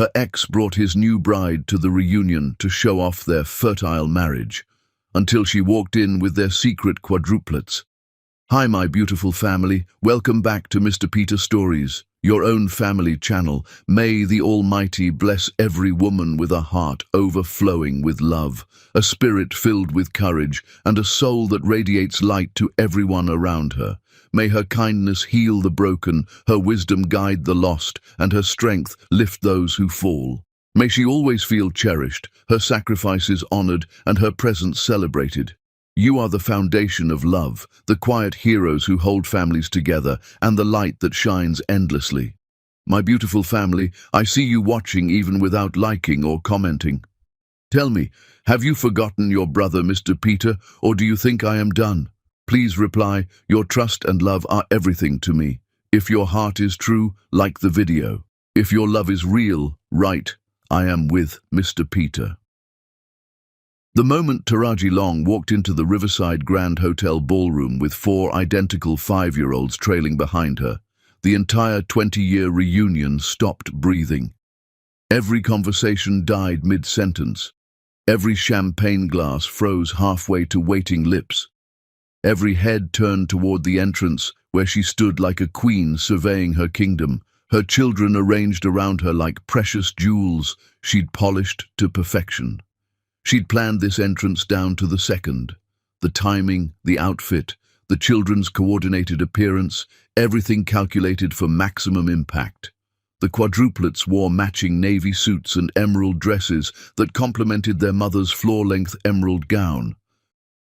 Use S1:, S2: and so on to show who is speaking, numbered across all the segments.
S1: Her ex brought his new bride to the reunion to show off their fertile marriage, until she walked in with their secret quadruplets. Hi, my beautiful family. Welcome back to Mr. Peter Stories, your own family channel. May the Almighty bless every woman with a heart overflowing with love, a spirit filled with courage, and a soul that radiates light to everyone around her. May her kindness heal the broken, her wisdom guide the lost, and her strength lift those who fall. May she always feel cherished, her sacrifices honored, and her presence celebrated. You are the foundation of love, the quiet heroes who hold families together, and the light that shines endlessly. My beautiful family, I see you watching even without liking or commenting. Tell me, have you forgotten your brother, Mr. Peter, or do you think I am done? Please reply, your trust and love are everything to me. If your heart is true, like the video. If your love is real, write, I am with Mr. Peter. The moment Taraji Long walked into the Riverside Grand Hotel ballroom with 4 identical 5-year-olds trailing behind her, the entire 20-year reunion stopped breathing. Every conversation died mid-sentence. Every champagne glass froze halfway to waiting lips. Every head turned toward the entrance, where she stood like a queen surveying her kingdom, her children arranged around her like precious jewels she'd polished to perfection. She'd planned this entrance down to the second. The timing, the outfit, the children's coordinated appearance, everything calculated for maximum impact. The quadruplets wore matching navy suits and emerald dresses that complemented their mother's floor-length emerald gown.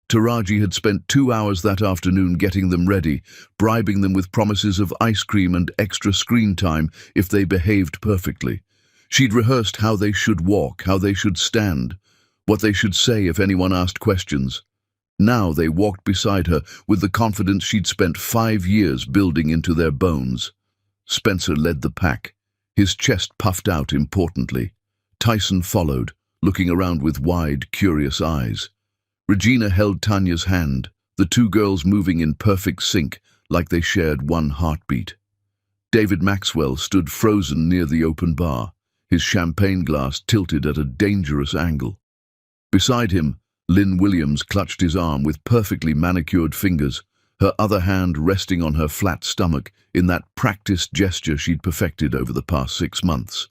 S1: Taraji had spent 2 hours that afternoon getting them ready, bribing them with promises of ice cream and extra screen time if they behaved perfectly. She'd rehearsed how they should walk, how they should stand, what they should say if anyone asked questions. Now they walked beside her with the confidence she'd spent 5 years building into their bones. Spencer led the pack, his chest puffed out importantly. Tyson followed, looking around with wide, curious eyes. Regina held Tanya's hand, the 2 girls moving in perfect sync, like they shared one heartbeat. David Maxwell stood frozen near the open bar, his champagne glass tilted at a dangerous angle. Beside him, Lynn Williams clutched his arm with perfectly manicured fingers, her other hand resting on her flat stomach in that practiced gesture she'd perfected over the past 6 months.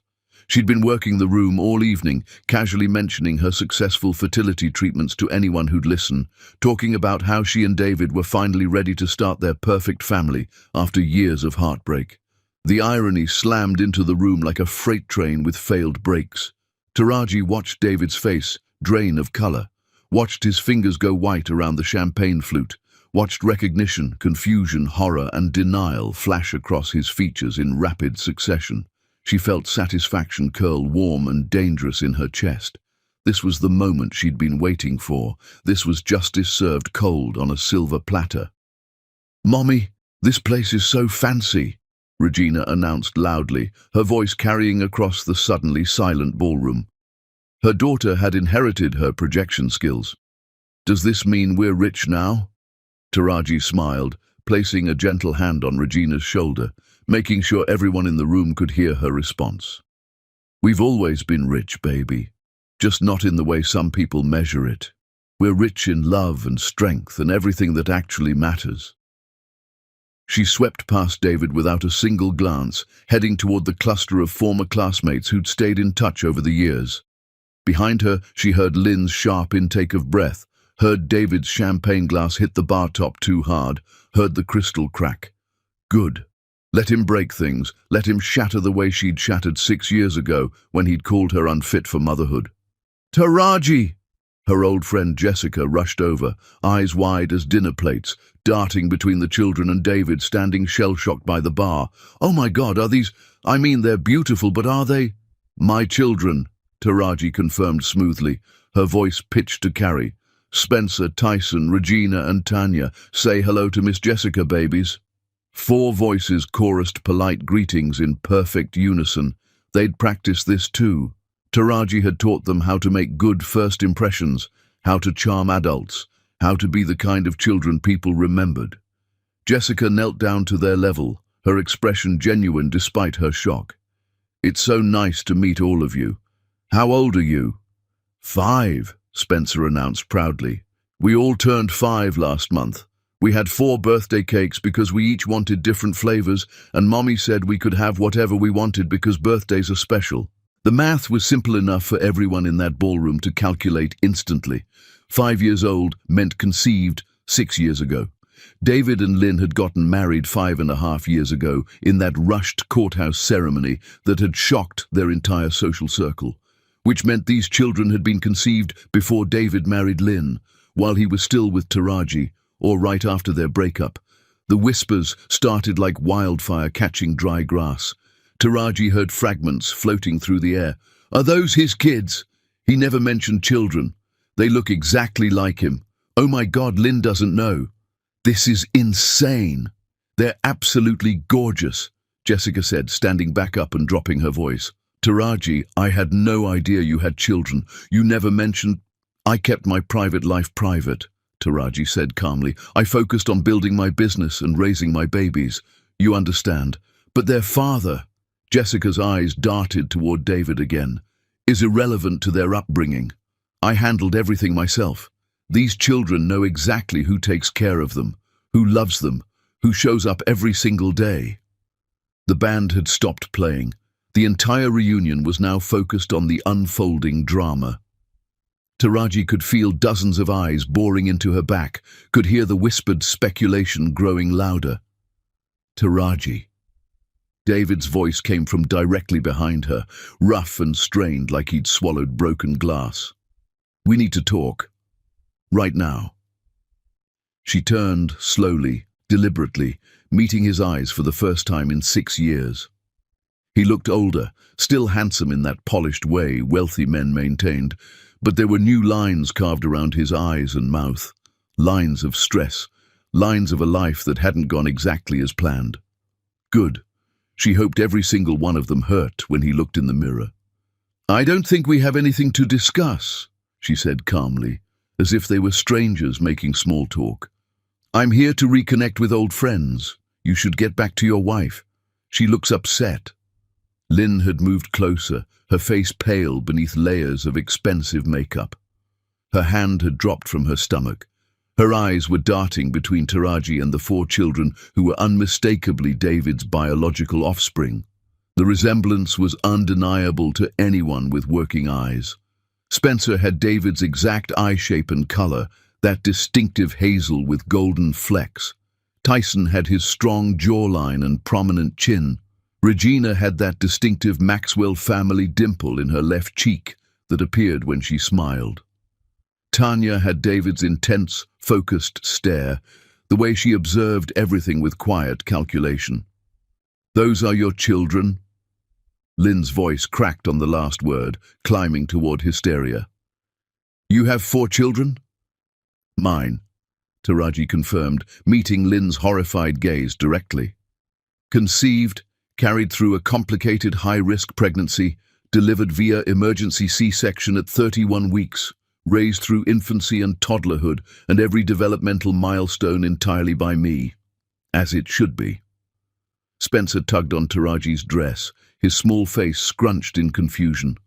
S1: She'd been working the room all evening, casually mentioning her successful fertility treatments to anyone who'd listen, talking about how she and David were finally ready to start their perfect family after years of heartbreak. The irony slammed into the room like a freight train with failed brakes. Taraji watched David's face drain of color, watched his fingers go white around the champagne flute, watched recognition, confusion, horror, and denial flash across his features in rapid succession. She felt satisfaction curl warm and dangerous in her chest. This was the moment she'd been waiting for. This was justice served cold on a silver platter. "Mommy, this place is so fancy," Regina announced loudly, her voice carrying across the suddenly silent ballroom. Her daughter had inherited her projection skills. "Does this mean we're rich now?" Taraji smiled, placing a gentle hand on Regina's shoulder, making sure everyone in the room could hear her response. "We've always been rich, baby, just not in the way some people measure it. We're rich in love and strength and everything that actually matters." She swept past David without a single glance, heading toward the cluster of former classmates who'd stayed in touch over the years. Behind her, she heard Lynn's sharp intake of breath, heard David's champagne glass hit the bar top too hard, heard the crystal crack. Good. Let him break things, let him shatter the way she'd shattered 6 years ago when he'd called her unfit for motherhood. "Taraji!" Her old friend Jessica rushed over, eyes wide as dinner plates, darting between the children and David standing shell-shocked by the bar. "Oh my God, they're beautiful, but are they?" "My children," Taraji confirmed smoothly, her voice pitched to carry. "Spencer, Tyson, Regina, and Tanya, say hello to Miss Jessica, babies." 4 voices chorused polite greetings in perfect unison. They'd practiced this too. Taraji had taught them how to make good first impressions, how to charm adults, how to be the kind of children people remembered. Jessica knelt down to their level, her expression genuine despite her shock. It's so nice to meet all of you. How old are you? 5, Spencer announced proudly. We all turned 5 last month. We had 4 birthday cakes because we each wanted different flavors, and Mommy said we could have whatever we wanted because birthdays are special. The math was simple enough for everyone in that ballroom to calculate instantly. 5 years old meant conceived 6 years ago. David and Lynn had gotten married 5.5 years ago in that rushed courthouse ceremony that had shocked their entire social circle, which meant these children had been conceived before David married Lynn, while he was still with Taraji, or right after their breakup. The whispers started like wildfire catching dry grass. Taraji heard fragments floating through the air. Are those his kids? He never mentioned children. They look exactly like him. Oh my God, Lynn doesn't know. This is insane. They're absolutely gorgeous, Jessica said, standing back up and dropping her voice. Taraji, I had no idea you had children. You never mentioned... I kept my private life private, Taraji said calmly. I focused on building my business and raising my babies. You understand. But their father, Jessica's eyes darted toward David again, is irrelevant to their upbringing. I handled everything myself. These children know exactly who takes care of them, who loves them, who shows up every single day. The band had stopped playing. The entire reunion was now focused on the unfolding drama. Taraji could feel dozens of eyes boring into her back, could hear the whispered speculation growing louder. Taraji. David's voice came from directly behind her, rough and strained like he'd swallowed broken glass. We need to talk. Right now. She turned slowly, deliberately, meeting his eyes for the first time in 6 years. He looked older, still handsome in that polished way wealthy men maintained, but there were new lines carved around his eyes and mouth, lines of stress, lines of a life that hadn't gone exactly as planned. Good. She hoped every single one of them hurt when he looked in the mirror. I don't think we have anything to discuss, she said calmly, as if they were strangers making small talk. I'm here to reconnect with old friends. You should get back to your wife. She looks upset. Lynn had moved closer, her face pale beneath layers of expensive makeup. Her hand had dropped from her stomach. Her eyes were darting between Taraji and the 4 children who were unmistakably David's biological offspring. The resemblance was undeniable to anyone with working eyes. Spencer had David's exact eye shape and color, that distinctive hazel with golden flecks. Tyson had his strong jawline and prominent chin. Regina had that distinctive Maxwell family dimple in her left cheek that appeared when she smiled. Tanya had David's intense, focused stare, the way she observed everything with quiet calculation. Those are your children? Lynn's voice cracked on the last word, climbing toward hysteria. You have 4 children? Mine, Taraji confirmed, meeting Lynn's horrified gaze directly. Conceived, carried through a complicated high-risk pregnancy, delivered via emergency C-section at 31 weeks, raised through infancy and toddlerhood and every developmental milestone entirely by me, as it should be. Spencer tugged on Taraji's dress, his small face scrunched in confusion.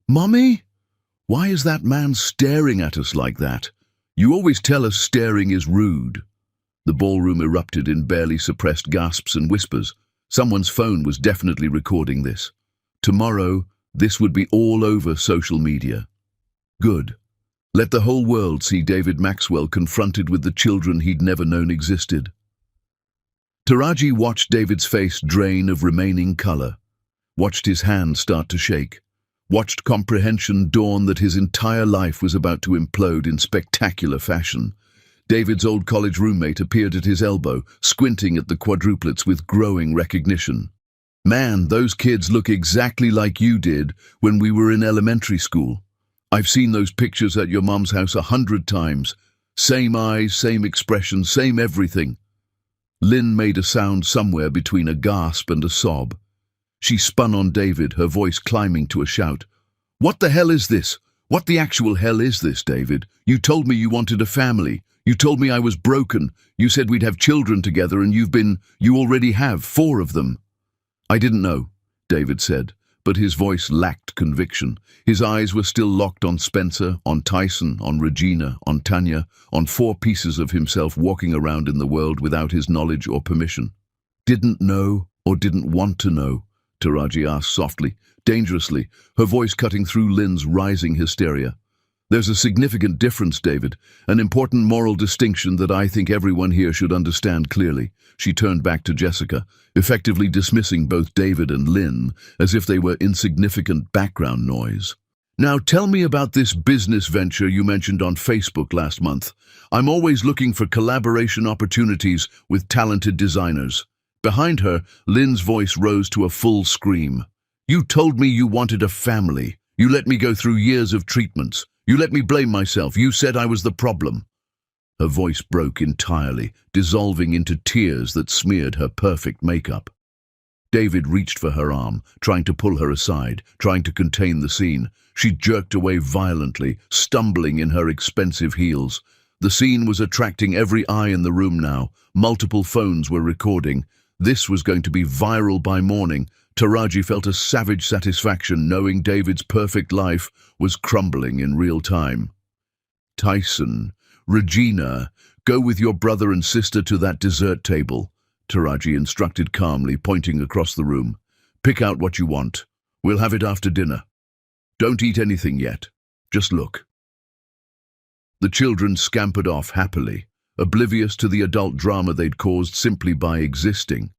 S1: Mommy? Why is that man staring at us like that? You always tell us staring is rude. The ballroom erupted in barely suppressed gasps and whispers. Someone's phone was definitely recording this. Tomorrow, this would be all over social media. Good. Let the whole world see David Maxwell confronted with the children he'd never known existed. Taraji watched David's face drain of remaining color, watched his hand start to shake, watched comprehension dawn that his entire life was about to implode in spectacular fashion. David's old college roommate appeared at his elbow, squinting at the quadruplets with growing recognition. Man, those kids look exactly like you did when we were in elementary school. I've seen those pictures at your mom's house 100 times. Same eyes, same expression, same everything. Lynn made a sound somewhere between a gasp and a sob. She spun on David, her voice climbing to a shout. What the hell is this? What the actual hell is this, David? You told me you wanted a family. You told me I was broken. You said we'd have children together and you already have 4 of them. I didn't know. David said, but his voice lacked conviction. His eyes were still locked on Spencer, on Tyson, on Regina, on Tanya, on 4 pieces of himself walking around in the world without his knowledge or permission. Didn't know or didn't want to know? Taraji asked softly, dangerously, her voice cutting through Lynn's rising hysteria. There's a significant difference, David, an important moral distinction that I think everyone here should understand clearly. She turned back to Jessica, effectively dismissing both David and Lynn as if they were insignificant background noise. Now tell me about this business venture you mentioned on Facebook last month. I'm always looking for collaboration opportunities with talented designers. Behind her, Lynn's voice rose to a full scream. You told me you wanted a family. You let me go through years of treatments. You let me blame myself. You said I was the problem. Her voice broke entirely, dissolving into tears that smeared her perfect makeup. David reached for her arm, trying to pull her aside, trying to contain the scene. She jerked away violently, stumbling in her expensive heels. The scene was attracting every eye in the room now. Multiple phones were recording. This was going to be viral by morning. Taraji felt a savage satisfaction knowing David's perfect life was crumbling in real time. Tyson, Regina, go with your brother and sister to that dessert table, Taraji instructed calmly, pointing across the room. Pick out what you want. We'll have it after dinner. Don't eat anything yet. Just look. The children scampered off happily, oblivious to the adult drama they'd caused simply by existing.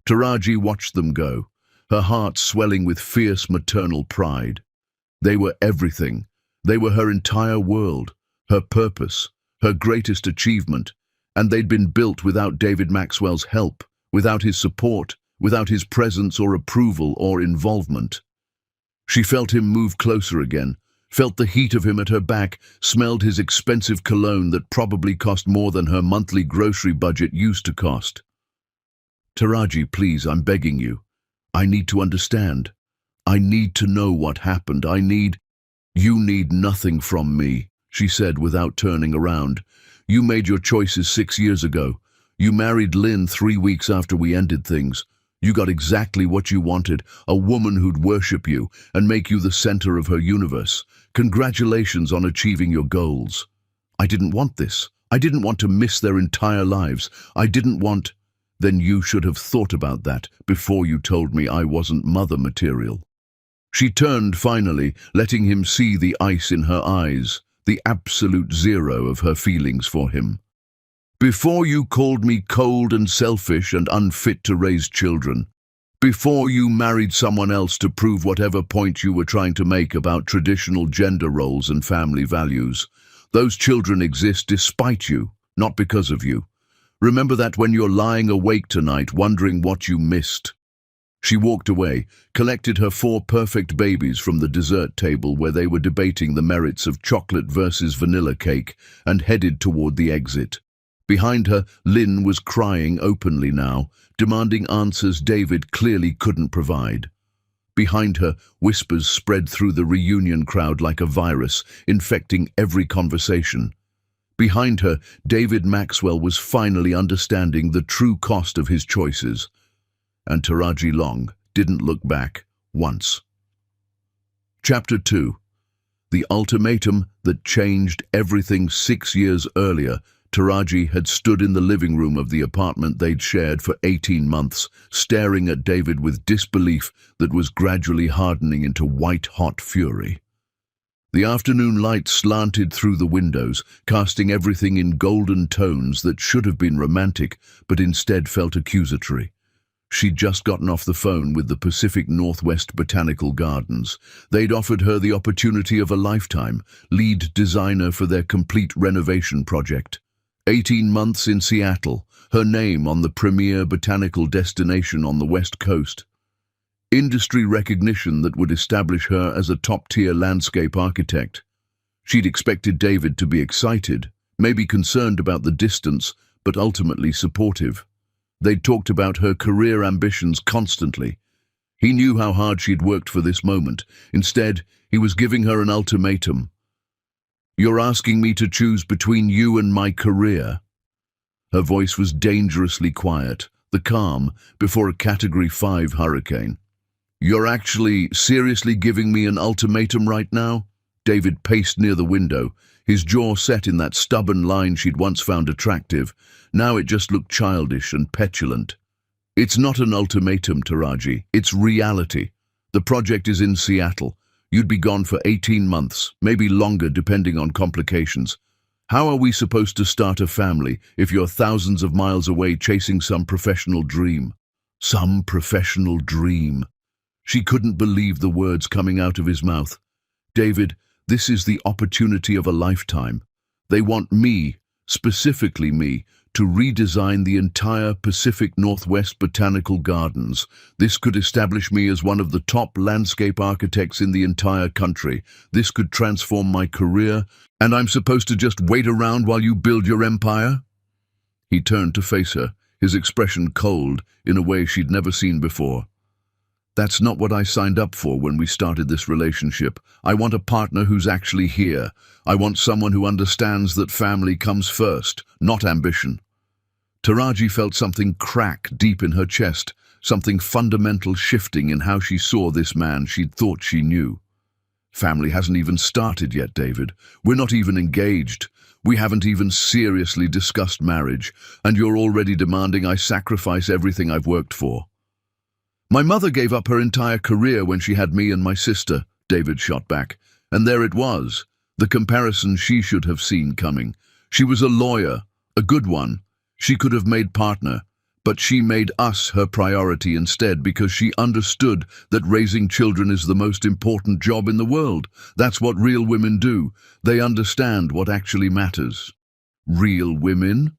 S1: Taraji watched them go, her heart swelling with fierce maternal pride. They were everything. They were her entire world, her purpose, her greatest achievement, and they'd been built without David Maxwell's help, without his support, without his presence or approval or involvement. She felt him move closer again, felt the heat of him at her back, smelled his expensive cologne that probably cost more than her monthly grocery budget used to cost. Taraji, please, I'm begging you. I need to understand. I need to know what happened. You need nothing from me, she said without turning around. You made your choices 6 years ago. You married Lynn 3 weeks after we ended things. You got exactly what you wanted, a woman who'd worship you and make you the center of her universe. Congratulations on achieving your goals. I didn't want this. I didn't want to miss their entire lives. I didn't want... Then you should have thought about that before you told me I wasn't mother material. She turned finally, letting him see the ice in her eyes, the absolute zero of her feelings for him. Before you called me cold and selfish and unfit to raise children. Before you married someone else to prove whatever point you were trying to make about traditional gender roles and family values. Those children exist despite you, not because of you. Remember that when you're lying awake tonight wondering what you missed. She walked away, collected her 4 perfect babies from the dessert table where they were debating the merits of chocolate versus vanilla cake, and headed toward the exit. Behind her, Lynn was crying openly now, demanding answers David clearly couldn't provide. Behind her, whispers spread through the reunion crowd like a virus, infecting every conversation. Behind her, David Maxwell was finally understanding the true cost of his choices. And Taraji Long didn't look back once. Chapter 2. The ultimatum that changed everything. 6 years earlier, Taraji had stood in the living room of the apartment they'd shared for 18 months, staring at David with disbelief that was gradually hardening into white-hot fury. The afternoon light slanted through the windows, casting everything in golden tones that should have been romantic, but instead felt accusatory. She'd just gotten off the phone with the Pacific Northwest Botanical Gardens. They'd offered her the opportunity of a lifetime, lead designer for their complete renovation project. 18 months in Seattle, her name on the premier botanical destination on the West Coast. Industry recognition that would establish her as a top-tier landscape architect. She'd expected David to be excited, maybe concerned about the distance, but ultimately supportive. They'd talked about her career ambitions constantly. He knew how hard she'd worked for this moment. Instead, he was giving her an ultimatum. You're asking me to choose between you and my career? Her voice was dangerously quiet, the calm before a Category 5 hurricane. You're actually seriously giving me an ultimatum right now? David paced near the window, his jaw set in that stubborn line she'd once found attractive. Now it just looked childish and petulant. It's not an ultimatum, Taraji. It's reality. The project is in Seattle. You'd be gone for 18 months, maybe longer depending on complications. How are we supposed to start a family if you're thousands of miles away chasing some professional dream? Some professional dream. She couldn't believe the words coming out of his mouth. David, this is the opportunity of a lifetime. They want me, specifically me, to redesign the entire Pacific Northwest Botanical Gardens. This could establish me as one of the top landscape architects in the entire country. This could transform my career, and I'm supposed to just wait around while you build your empire? He turned to face her, his expression cold in a way she'd never seen before. That's not what I signed up for when we started this relationship. I want a partner who's actually here. I want someone who understands that family comes first, not ambition. Taraji felt something crack deep in her chest, something fundamental shifting in how she saw this man she'd thought she knew. Family hasn't even started yet, David. We're not even engaged. We haven't even seriously discussed marriage, and you're already demanding I sacrifice everything I've worked for. My mother gave up her entire career when she had me and my sister, David shot back, and there it was, the comparison she should have seen coming. She was a lawyer, a good one. She could have made partner, but she made us her priority instead because she understood that raising children is the most important job in the world. That's what real women do. They understand what actually matters. Real women?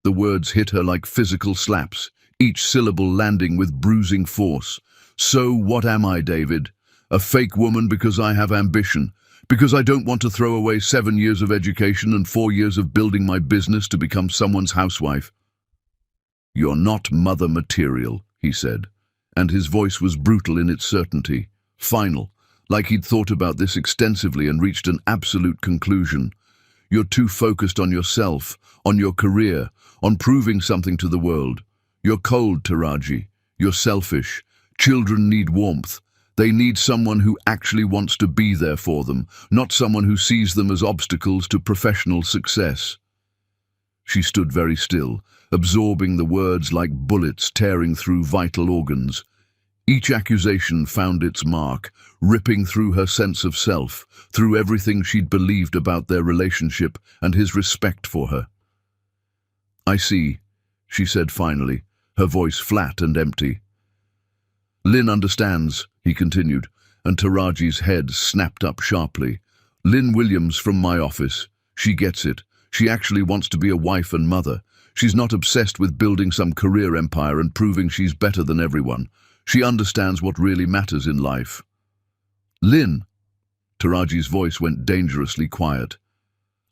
S1: The words hit her like physical slaps, each syllable landing with bruising force. So what am I, David? A fake woman because I have ambition, because I don't want to throw away 7 years of education and 4 years of building my business to become someone's housewife. You're not mother material, he said, and his voice was brutal in its certainty, final, like he'd thought about this extensively and reached an absolute conclusion. You're too focused on yourself, on your career, on proving something to the world. You're cold, Taraji. You're selfish. Children need warmth. They need someone who actually wants to be there for them, not someone who sees them as obstacles to professional success. She stood very still, absorbing the words like bullets tearing through vital organs. Each accusation found its mark, ripping through her sense of self, through everything she'd believed about their relationship and his respect for her. I see, she said finally, her voice flat and empty. Lynn understands, he continued, and Taraji's head snapped up sharply. Lynn Williams from my office. She gets it. She actually wants to be a wife and mother. She's not obsessed with building some career empire and proving she's better than everyone. She understands what really matters in life. Lynn. Taraji's voice went dangerously quiet.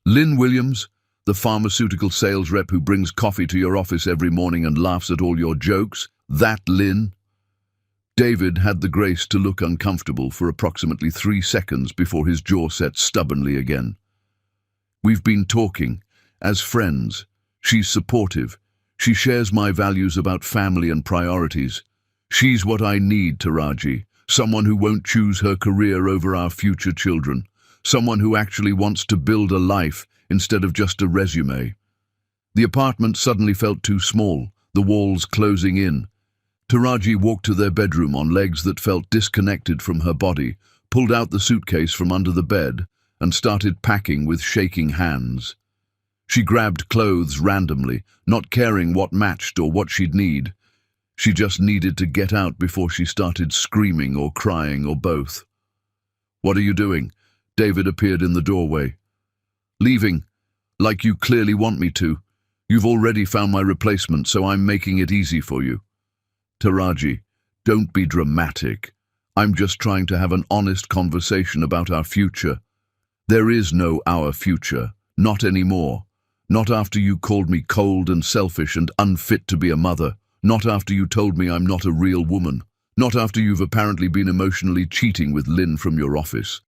S1: Lynn Williams, the pharmaceutical sales rep who brings coffee to your office every morning and laughs at all your jokes? That Lynn? David had the grace to look uncomfortable for approximately 3 seconds before his jaw set stubbornly again. We've been talking, as friends. She's supportive. She shares my values about family and priorities. She's what I need, Taraji. Someone who won't choose her career over our future children. Someone who actually wants to build a life instead of just a resume. The apartment suddenly felt too small, the walls closing in. Taraji walked to their bedroom on legs that felt disconnected from her body, pulled out the suitcase from under the bed, and started packing with shaking hands. She grabbed clothes randomly, not caring what matched or what she'd need. She just needed to get out before she started screaming or crying or both. What are you doing? David appeared in the doorway. Leaving, like you clearly want me to. You've already found my replacement, so I'm making it easy for you. Taraji, don't be dramatic. I'm just trying to have an honest conversation about our future. There is no our future, not anymore. Not after you called me cold and selfish and unfit to be a mother. Not after you told me I'm not a real woman. Not after you've apparently been emotionally cheating with Lynn from your office.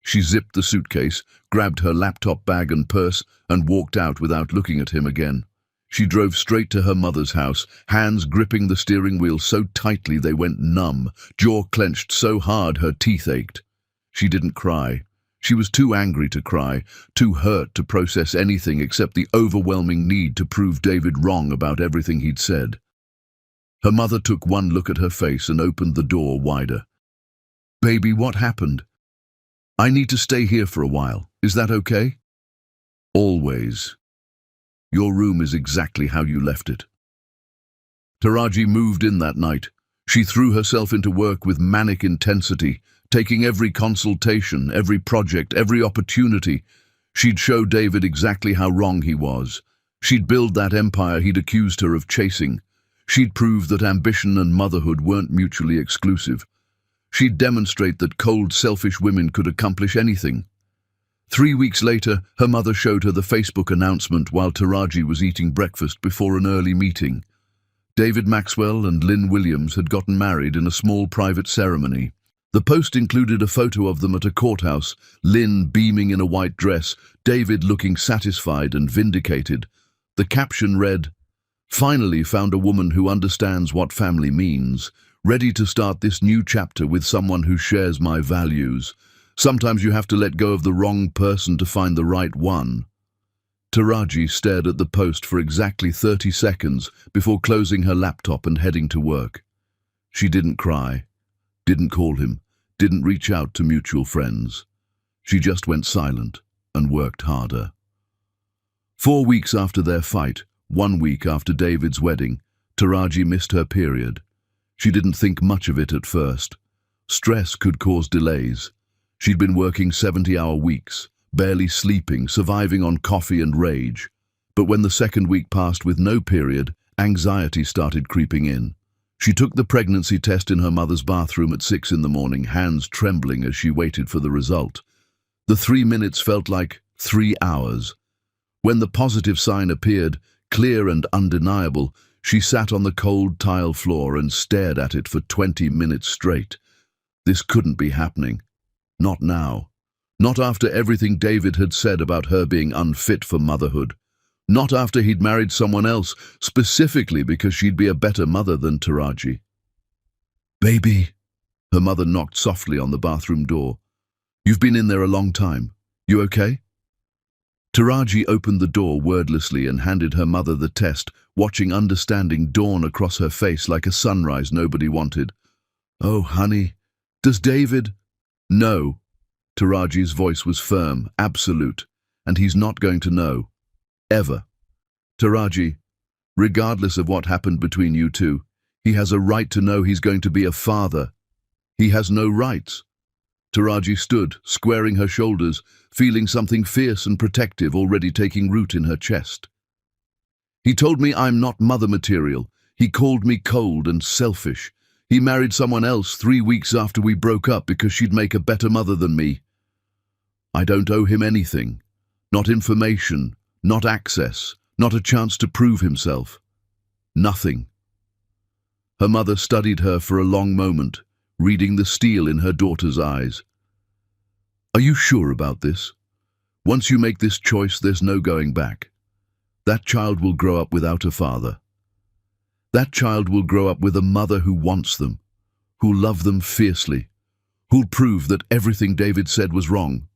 S1: She zipped the suitcase, grabbed her laptop bag and purse, and walked out without looking at him again. She drove straight to her mother's house, hands gripping the steering wheel so tightly they went numb, jaw clenched so hard her teeth ached. She didn't cry. She was too angry to cry, too hurt to process anything except the overwhelming need to prove David wrong about everything he'd said. Her mother took one look at her face and opened the door wider. "Baby, what happened? I need to stay here for a while. Is that okay?" "Always. Your room is exactly how you left it." Taraji moved in that night. She threw herself into work with manic intensity, taking every consultation, every project, every opportunity. She'd show David exactly how wrong he was. She'd build that empire he'd accused her of chasing. She'd prove that ambition and motherhood weren't mutually exclusive. She'd demonstrate that cold, selfish women could accomplish anything. 3 weeks later, her mother showed her the Facebook announcement while Taraji was eating breakfast before an early meeting. David Maxwell and Lynn Williams had gotten married in a small private ceremony. The post included a photo of them at a courthouse, Lynn beaming in a white dress, David looking satisfied and vindicated. The caption read, "Finally found a woman who understands what family means, ready to start this new chapter with someone who shares my values. Sometimes you have to let go of the wrong person to find the right one." Taraji stared at the post for exactly 30 seconds before closing her laptop and heading to work. She didn't cry, didn't call him, didn't reach out to mutual friends. She just went silent and worked harder. 4 weeks after their fight, 1 week after David's wedding, Taraji missed her period. She didn't think much of it at first. Stress could cause delays. She'd been working 70-hour weeks, barely sleeping, surviving on coffee and rage. But when the second week passed with no period, anxiety started creeping in. She took the pregnancy test in her mother's bathroom at 6 in the morning, hands trembling as she waited for the result. The 3 minutes felt like 3 hours. When the positive sign appeared, clear and undeniable, she sat on the cold tile floor and stared at it for 20 minutes straight. This couldn't be happening. Not now. Not after everything David had said about her being unfit for motherhood. Not after he'd married someone else, specifically because she'd be a better mother than Taraji. "Baby," her mother knocked softly on the bathroom door. "You've been in there a long time. You okay?" Taraji opened the door wordlessly and handed her mother the test, watching understanding dawn across her face like a sunrise nobody wanted. "Oh, honey, does David—" "No." Taraji's voice was firm, absolute, "and he's not going to know. Ever. Taraji, regardless of what happened between you two, he has a right to know he's going to be a father. He has no rights." Taraji stood, squaring her shoulders, feeling something fierce and protective already taking root in her chest. "He told me I'm not mother material. He called me cold and selfish. He married someone else 3 weeks after we broke up because she'd make a better mother than me. I don't owe him anything. Not information, not access, not a chance to prove himself. Nothing." Her mother studied her for a long moment, reading the steel in her daughter's eyes. "Are you sure about this? Once you make this choice, there's no going back. That child will grow up without a father. That child will grow up with a mother who wants them, who'll love them fiercely, who'll prove that everything David said was wrong."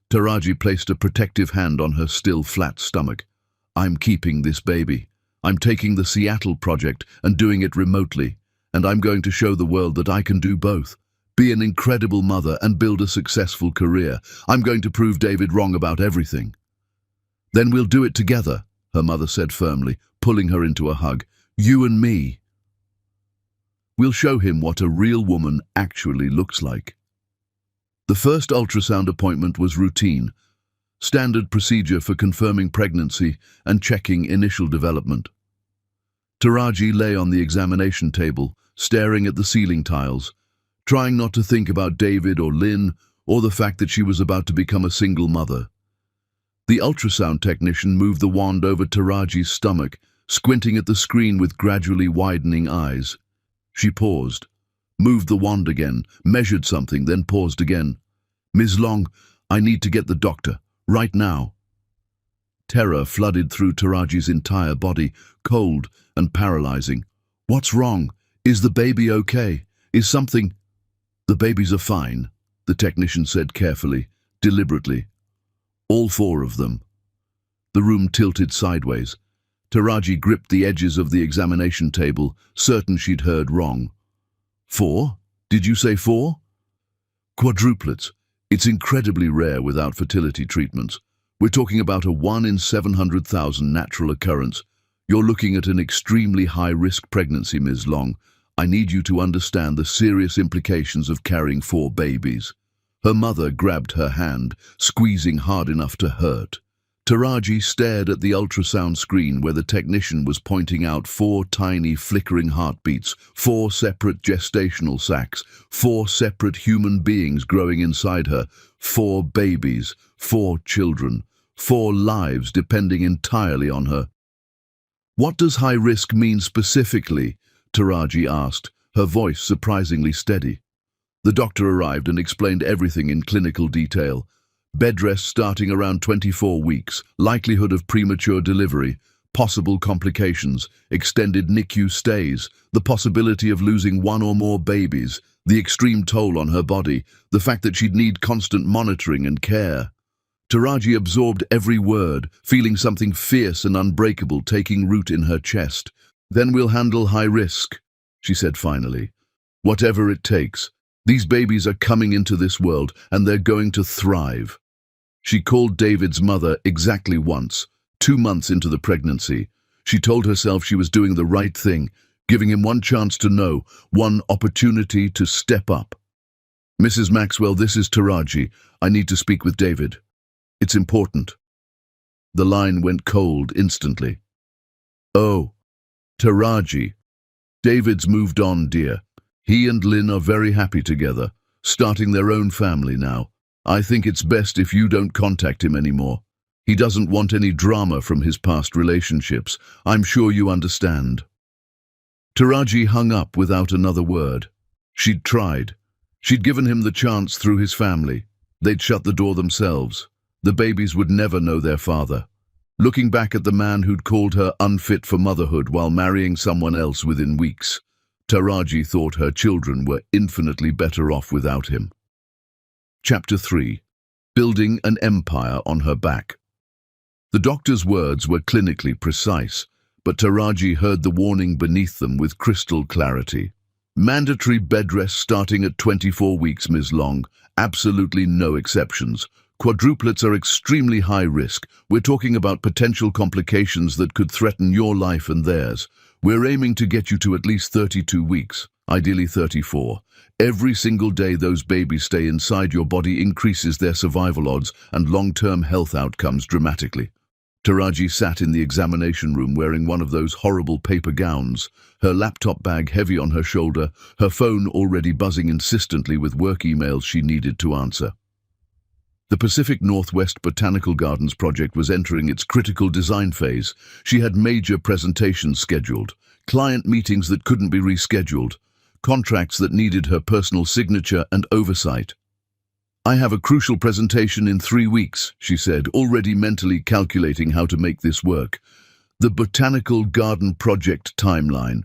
S1: Taraji placed a protective hand on her still flat stomach. "I'm keeping this baby. I'm taking the Seattle project and doing it remotely, and I'm going to show the world that I can do both. Be an incredible mother and build a successful career. I'm going to prove David wrong about everything." "Then we'll do it together," her mother said firmly, pulling her into a hug. "You and me. We'll show him what a real woman actually looks like." The first ultrasound appointment was routine, standard procedure for confirming pregnancy and checking initial development. Taraji lay on the examination table, staring at the ceiling tiles, trying not to think about David or Lynn or the fact that she was about to become a single mother. The ultrasound technician moved the wand over Taraji's stomach, squinting at the screen with gradually widening eyes. She paused, moved the wand again, measured something, then paused again. "Ms. Long, I need to get the doctor, right now." Terror flooded through Taraji's entire body, cold and paralyzing. "What's wrong? Is the baby okay? Is something—" "The babies are fine," the technician said carefully, deliberately. "All four of them." The room tilted sideways. Taraji gripped the edges of the examination table, certain she'd heard wrong. "Four? Did you say four?" "Quadruplets. It's incredibly rare without fertility treatments. We're talking about a 1 in 700,000 natural occurrence. You're looking at an extremely high-risk pregnancy, Ms. Long. I need you to understand the serious implications of carrying 4 babies." Her mother grabbed her hand, squeezing hard enough to hurt. Taraji stared at the ultrasound screen where the technician was pointing out 4 tiny flickering heartbeats, 4 separate gestational sacs, 4 separate human beings growing inside her, 4 babies, 4 children, 4 lives depending entirely on her. "What does high risk mean specifically?" Taraji asked, her voice surprisingly steady. The doctor arrived and explained everything in clinical detail. Bed rest starting around 24 weeks, likelihood of premature delivery, possible complications, extended NICU stays, the possibility of losing 1 or more babies, the extreme toll on her body, the fact that she'd need constant monitoring and care. Taraji absorbed every word, feeling something fierce and unbreakable taking root in her chest. "Then we'll handle high risk," she said finally. "Whatever it takes. These babies are coming into this world, and they're going to thrive." She called David's mother exactly once, 2 months into the pregnancy. She told herself she was doing the right thing, giving him one chance to know, one opportunity to step up. "Mrs. Maxwell, this is Taraji. I need to speak with David. It's important." The line went cold instantly. "Oh, Taraji. David's moved on, dear. He and Lynn are very happy together, starting their own family now. I think it's best if you don't contact him anymore. He doesn't want any drama from his past relationships. I'm sure you understand." Taraji hung up without another word. She'd tried. She'd given him the chance through his family. They'd shut the door themselves. The babies would never know their father. Looking back at the man who'd called her unfit for motherhood while marrying someone else within weeks, Taraji thought her children were infinitely better off without him. Chapter 3. Building an Empire on Her Back. The doctor's words were clinically precise, but Taraji heard the warning beneath them with crystal clarity. "Mandatory bed rest starting at 24 weeks, Ms. Long. Absolutely no exceptions. Quadruplets are extremely high risk. We're talking about potential complications that could threaten your life and theirs. We're aiming to get you to at least 32 weeks, ideally 34. Every single day those babies stay inside your body increases their survival odds and long-term health outcomes dramatically." Taraji sat in the examination room wearing one of those horrible paper gowns, her laptop bag heavy on her shoulder, her phone already buzzing insistently with work emails she needed to answer. The Pacific Northwest Botanical Gardens project was entering its critical design phase. She had major presentations scheduled, client meetings that couldn't be rescheduled, contracts that needed her personal signature and oversight. "I have a crucial presentation in 3 weeks, she said, already mentally calculating how to make this work. "The Botanical Garden Project timeline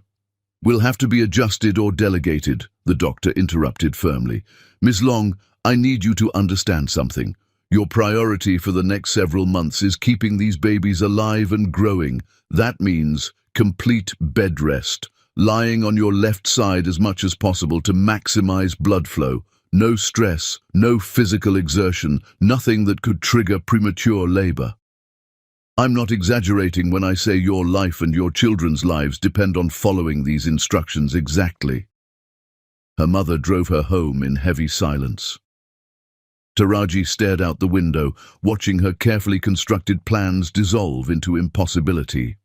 S1: will have to be adjusted or delegated," the doctor interrupted firmly. "Ms. Long, I need you to understand something. Your priority for the next several months is keeping these babies alive and growing. That means complete bed rest, lying on your left side as much as possible to maximize blood flow. No stress, no physical exertion, nothing that could trigger premature labor. I'm not exaggerating when I say your life and your children's lives depend on following these instructions exactly." Her mother drove her home in heavy silence. Taraji stared out the window, watching her carefully constructed plans dissolve into impossibility.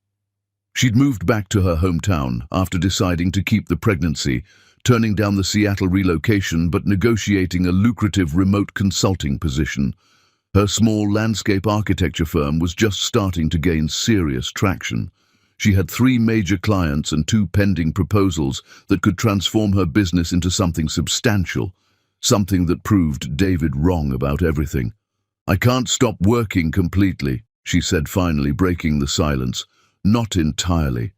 S1: She'd moved back to her hometown after deciding to keep the pregnancy, turning down the Seattle relocation but negotiating a lucrative remote consulting position. Her small landscape architecture firm was just starting to gain serious traction. She had 3 major clients and 2 pending proposals that could transform her business into something substantial, something that proved David wrong about everything. "I can't stop working completely," she said finally, breaking the silence. Not entirely.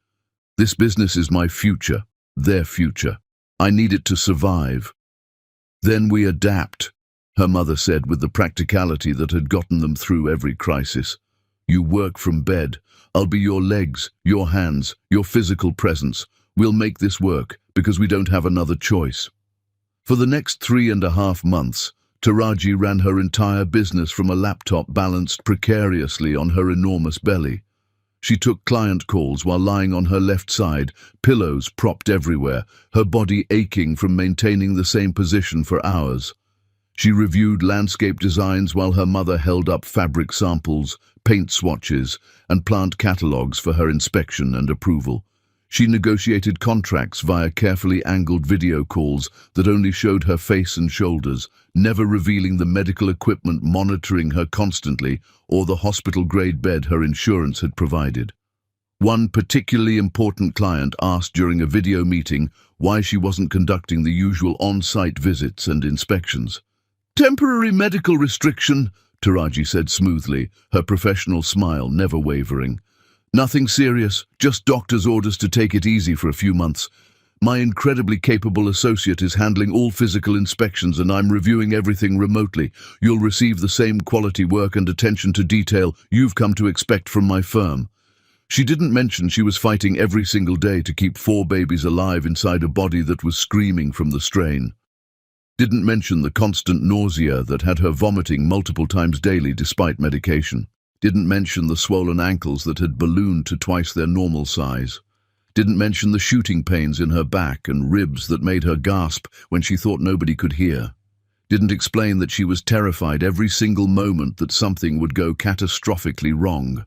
S1: This business is my future, their future. I need it to survive. Then we adapt, her mother said with the practicality that had gotten them through every crisis. You work from bed. I'll be your legs, your hands, your physical presence. We'll make this work because we don't have another choice. For the next 3.5 months, Taraji ran her entire business from a laptop balanced precariously on her enormous belly. She took client calls while lying on her left side, pillows propped everywhere, her body aching from maintaining the same position for hours. She reviewed landscape designs while her mother held up fabric samples, paint swatches, and plant catalogues for her inspection and approval. She negotiated contracts via carefully angled video calls that only showed her face and shoulders, never revealing the medical equipment monitoring her constantly or the hospital-grade bed her insurance had provided. One particularly important client asked during a video meeting why she wasn't conducting the usual on-site visits and inspections. "Temporary medical restriction," Taraji said smoothly, her professional smile never wavering. "Nothing serious, just doctor's orders to take it easy for a few months. My incredibly capable associate is handling all physical inspections and I'm reviewing everything remotely. You'll receive the same quality work and attention to detail you've come to expect from my firm." She didn't mention she was fighting every single day to keep 4 babies alive inside a body that was screaming from the strain. Didn't mention the constant nausea that had her vomiting multiple times daily despite medication. Didn't mention the swollen ankles that had ballooned to twice their normal size. Didn't mention the shooting pains in her back and ribs that made her gasp when she thought nobody could hear. Didn't explain that she was terrified every single moment that something would go catastrophically wrong.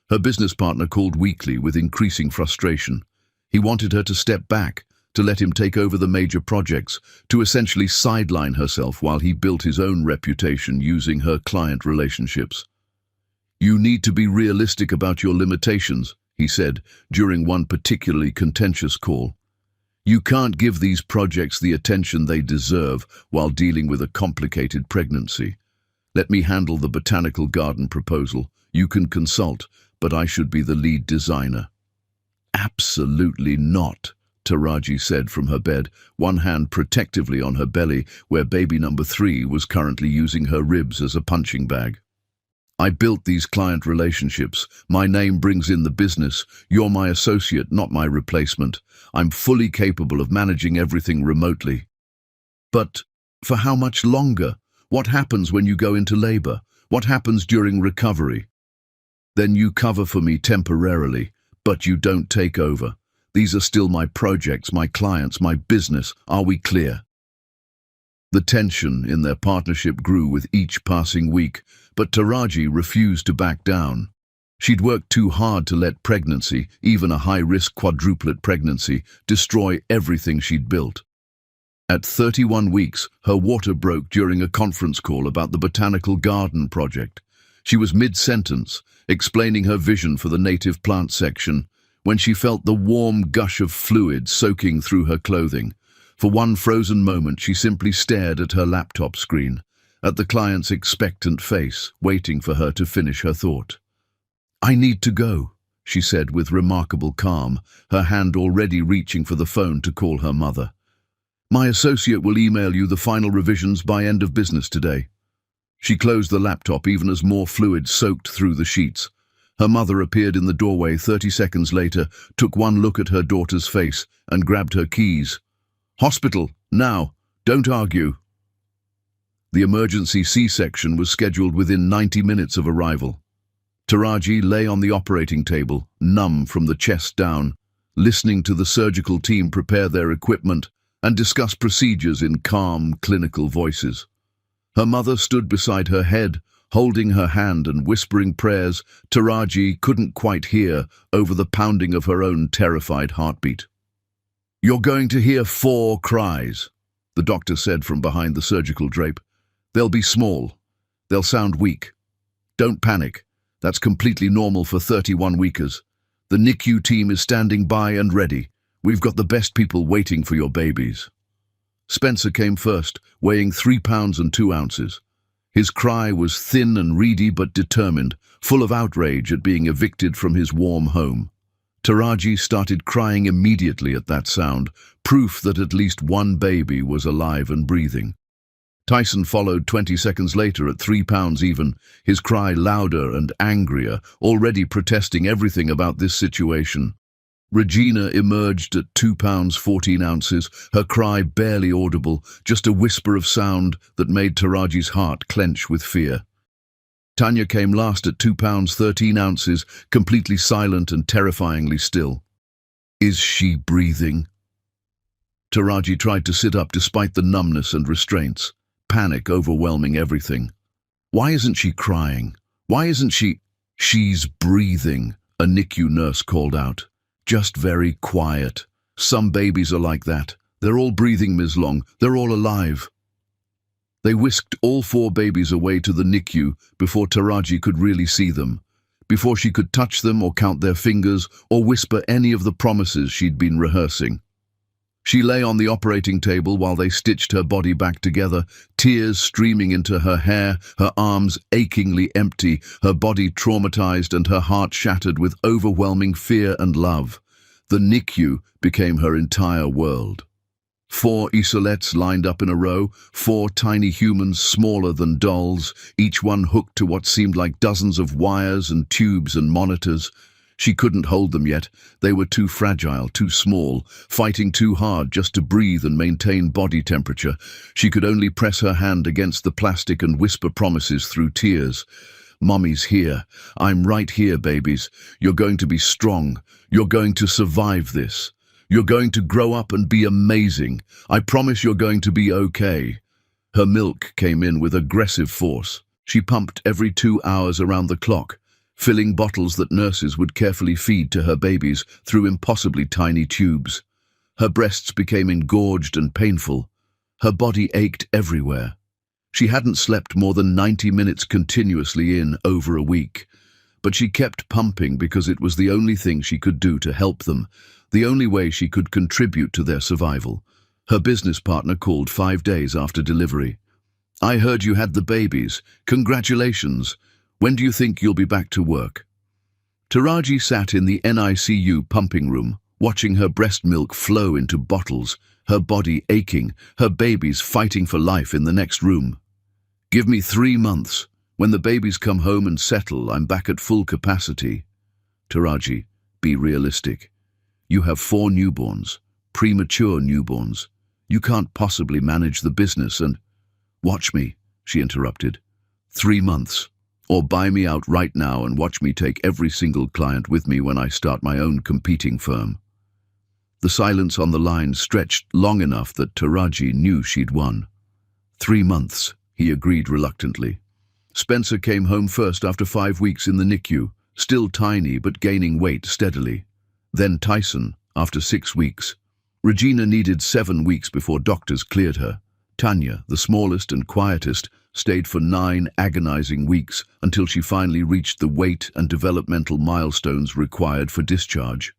S1: Her business partner called weekly with increasing frustration. He wanted her to step back, to let him take over the major projects, to essentially sideline herself while he built his own reputation using her client relationships. "You need to be realistic about your limitations," he said during one particularly contentious call. "You can't give these projects the attention they deserve while dealing with a complicated pregnancy. Let me handle the botanical garden proposal. You can consult, but I should be the lead designer." "Absolutely not," Taraji said from her bed, one hand protectively on her belly where baby number 3 was currently using her ribs as a punching bag. "I built these client relationships. My name brings in the business. You're my associate, not my replacement. I'm fully capable of managing everything remotely." "But for how much longer? What happens when you go into labor? What happens during recovery?" "Then you cover for me temporarily, but you don't take over. These are still my projects, my clients, my business. Are we clear?" The tension in their partnership grew with each passing week, but Taraji refused to back down. She'd worked too hard to let pregnancy, even a high-risk quadruplet pregnancy, destroy everything she'd built. At 31 weeks, her water broke during a conference call about the botanical garden project. She was mid-sentence, explaining her vision for the native plant section, when she felt the warm gush of fluid soaking through her clothing. For one frozen moment, she simply stared at her laptop screen, at the client's expectant face, waiting for her to finish her thought. "I need to go," she said with remarkable calm, her hand already reaching for the phone to call her mother. "My associate will email you the final revisions by end of business today." She closed the laptop even as more fluid soaked through the sheets. Her mother appeared in the doorway 30 seconds later, took one look at her daughter's face, and grabbed her keys. "Hospital, now, don't argue." The emergency C-section was scheduled within 90 minutes of arrival. Taraji lay on the operating table, numb from the chest down, listening to the surgical team prepare their equipment and discuss procedures in calm, clinical voices. Her mother stood beside her head, holding her hand and whispering prayers Taraji couldn't quite hear over the pounding of her own terrified heartbeat. "You're going to hear 4 cries," the doctor said from behind the surgical drape. "They'll be small. They'll sound weak. Don't panic. That's completely normal for 31-weekers. The NICU team is standing by and ready. We've got the best people waiting for your babies." Spencer came first, weighing 3 pounds and 2 ounces. His cry was thin and reedy but determined, full of outrage at being evicted from his warm home. Taraji started crying immediately at that sound, proof that at least one baby was alive and breathing. Tyson followed 20 seconds later at 3 pounds even, his cry louder and angrier, already protesting everything about this situation. Regina emerged at 2 pounds 14 ounces, her cry barely audible, just a whisper of sound that made Taraji's heart clench with fear. Tanya came last at 2 pounds 13 ounces, completely silent and terrifyingly still. Is she breathing? Taraji tried to sit up despite the numbness and restraints, panic overwhelming everything. Why isn't she crying? Why isn't she? She's breathing, a NICU nurse called out. Just very quiet. Some babies are like that. They're all breathing, Ms. Long. They're all alive. They whisked all 4 babies away to the NICU before Taraji could really see them, before she could touch them or count their fingers or whisper any of the promises she'd been rehearsing. She lay on the operating table while they stitched her body back together, tears streaming into her hair, her arms achingly empty, her body traumatized and her heart shattered with overwhelming fear and love. The NICU became her entire world. 4 isolettes lined up in a row, 4 tiny humans smaller than dolls, each one hooked to what seemed like dozens of wires and tubes and monitors. She couldn't hold them yet. They were too fragile, too small, fighting too hard just to breathe and maintain body temperature. She could only press her hand against the plastic and whisper promises through tears. Mommy's here. I'm right here, babies. You're going to be strong. You're going to survive this. You're going to grow up and be amazing. I promise you're going to be okay. Her milk came in with aggressive force. She pumped every 2 hours around the clock, filling bottles that nurses would carefully feed to her babies through impossibly tiny tubes. Her breasts became engorged and painful. Her body ached everywhere. She hadn't slept more than 90 minutes continuously in over a week, but she kept pumping because it was the only thing she could do to help them, the only way she could contribute to their survival. Her business partner called 5 days after delivery. I heard you had the babies. Congratulations. When do you think you'll be back to work? Taraji sat in the NICU pumping room, watching her breast milk flow into bottles, her body aching, her babies fighting for life in the next room. Give me 3 months. When the babies come home and settle, I'm back at full capacity. Taraji, be realistic. You have 4 newborns, premature newborns. You can't possibly manage the business and... Watch me, she interrupted. 3 months. Or buy me out right now and watch me take every single client with me when I start my own competing firm. The silence on the line stretched long enough that Taraji knew she'd won. 3 months, he agreed reluctantly. Spencer came home first after 5 weeks in the NICU, still tiny but gaining weight steadily. Then Tyson, after 6 weeks. Regina needed 7 weeks before doctors cleared her. Tanya, the smallest and quietest, stayed for 9 agonizing weeks until she finally reached the weight and developmental milestones required for discharge.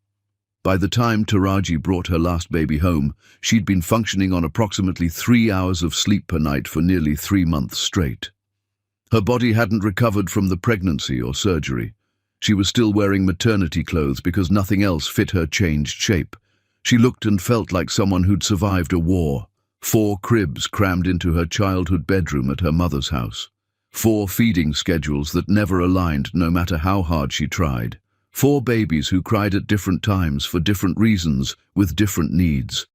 S1: By the time Taraji brought her last baby home, she'd been functioning on approximately 3 hours of sleep per night for nearly 3 months straight. Her body hadn't recovered from the pregnancy or surgery. She was still wearing maternity clothes because nothing else fit her changed shape. She looked and felt like someone who'd survived a war. 4 cribs crammed into her childhood bedroom at her mother's house. 4 feeding schedules that never aligned no matter how hard she tried. 4 babies who cried at different times for different reasons, with different needs.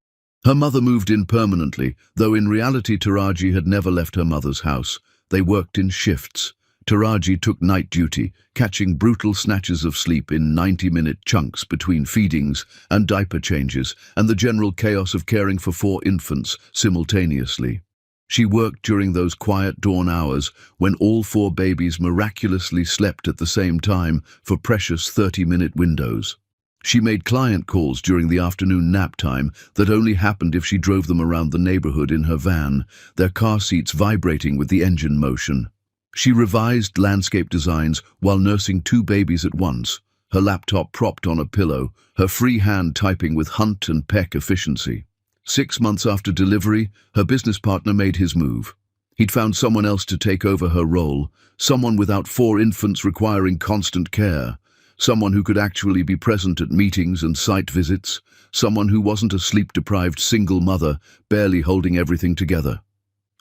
S1: Her mother moved in permanently, though in reality Taraji had never left her mother's house. They worked in shifts. Taraji took night duty, catching brutal snatches of sleep in 90-minute chunks between feedings and diaper changes and the general chaos of caring for 4 infants simultaneously. She worked during those quiet dawn hours when all 4 babies miraculously slept at the same time for precious 30-minute windows. She made client calls during the afternoon nap time that only happened if she drove them around the neighborhood in her van, their car seats vibrating with the engine motion. She revised landscape designs while nursing 2 babies at once, her laptop propped on a pillow, her free hand typing with hunt and peck efficiency. 6 months after delivery, her business partner made his move. He'd found someone else to take over her role, someone without 4 infants requiring constant care, someone who could actually be present at meetings and site visits, someone who wasn't a sleep-deprived single mother, barely holding everything together.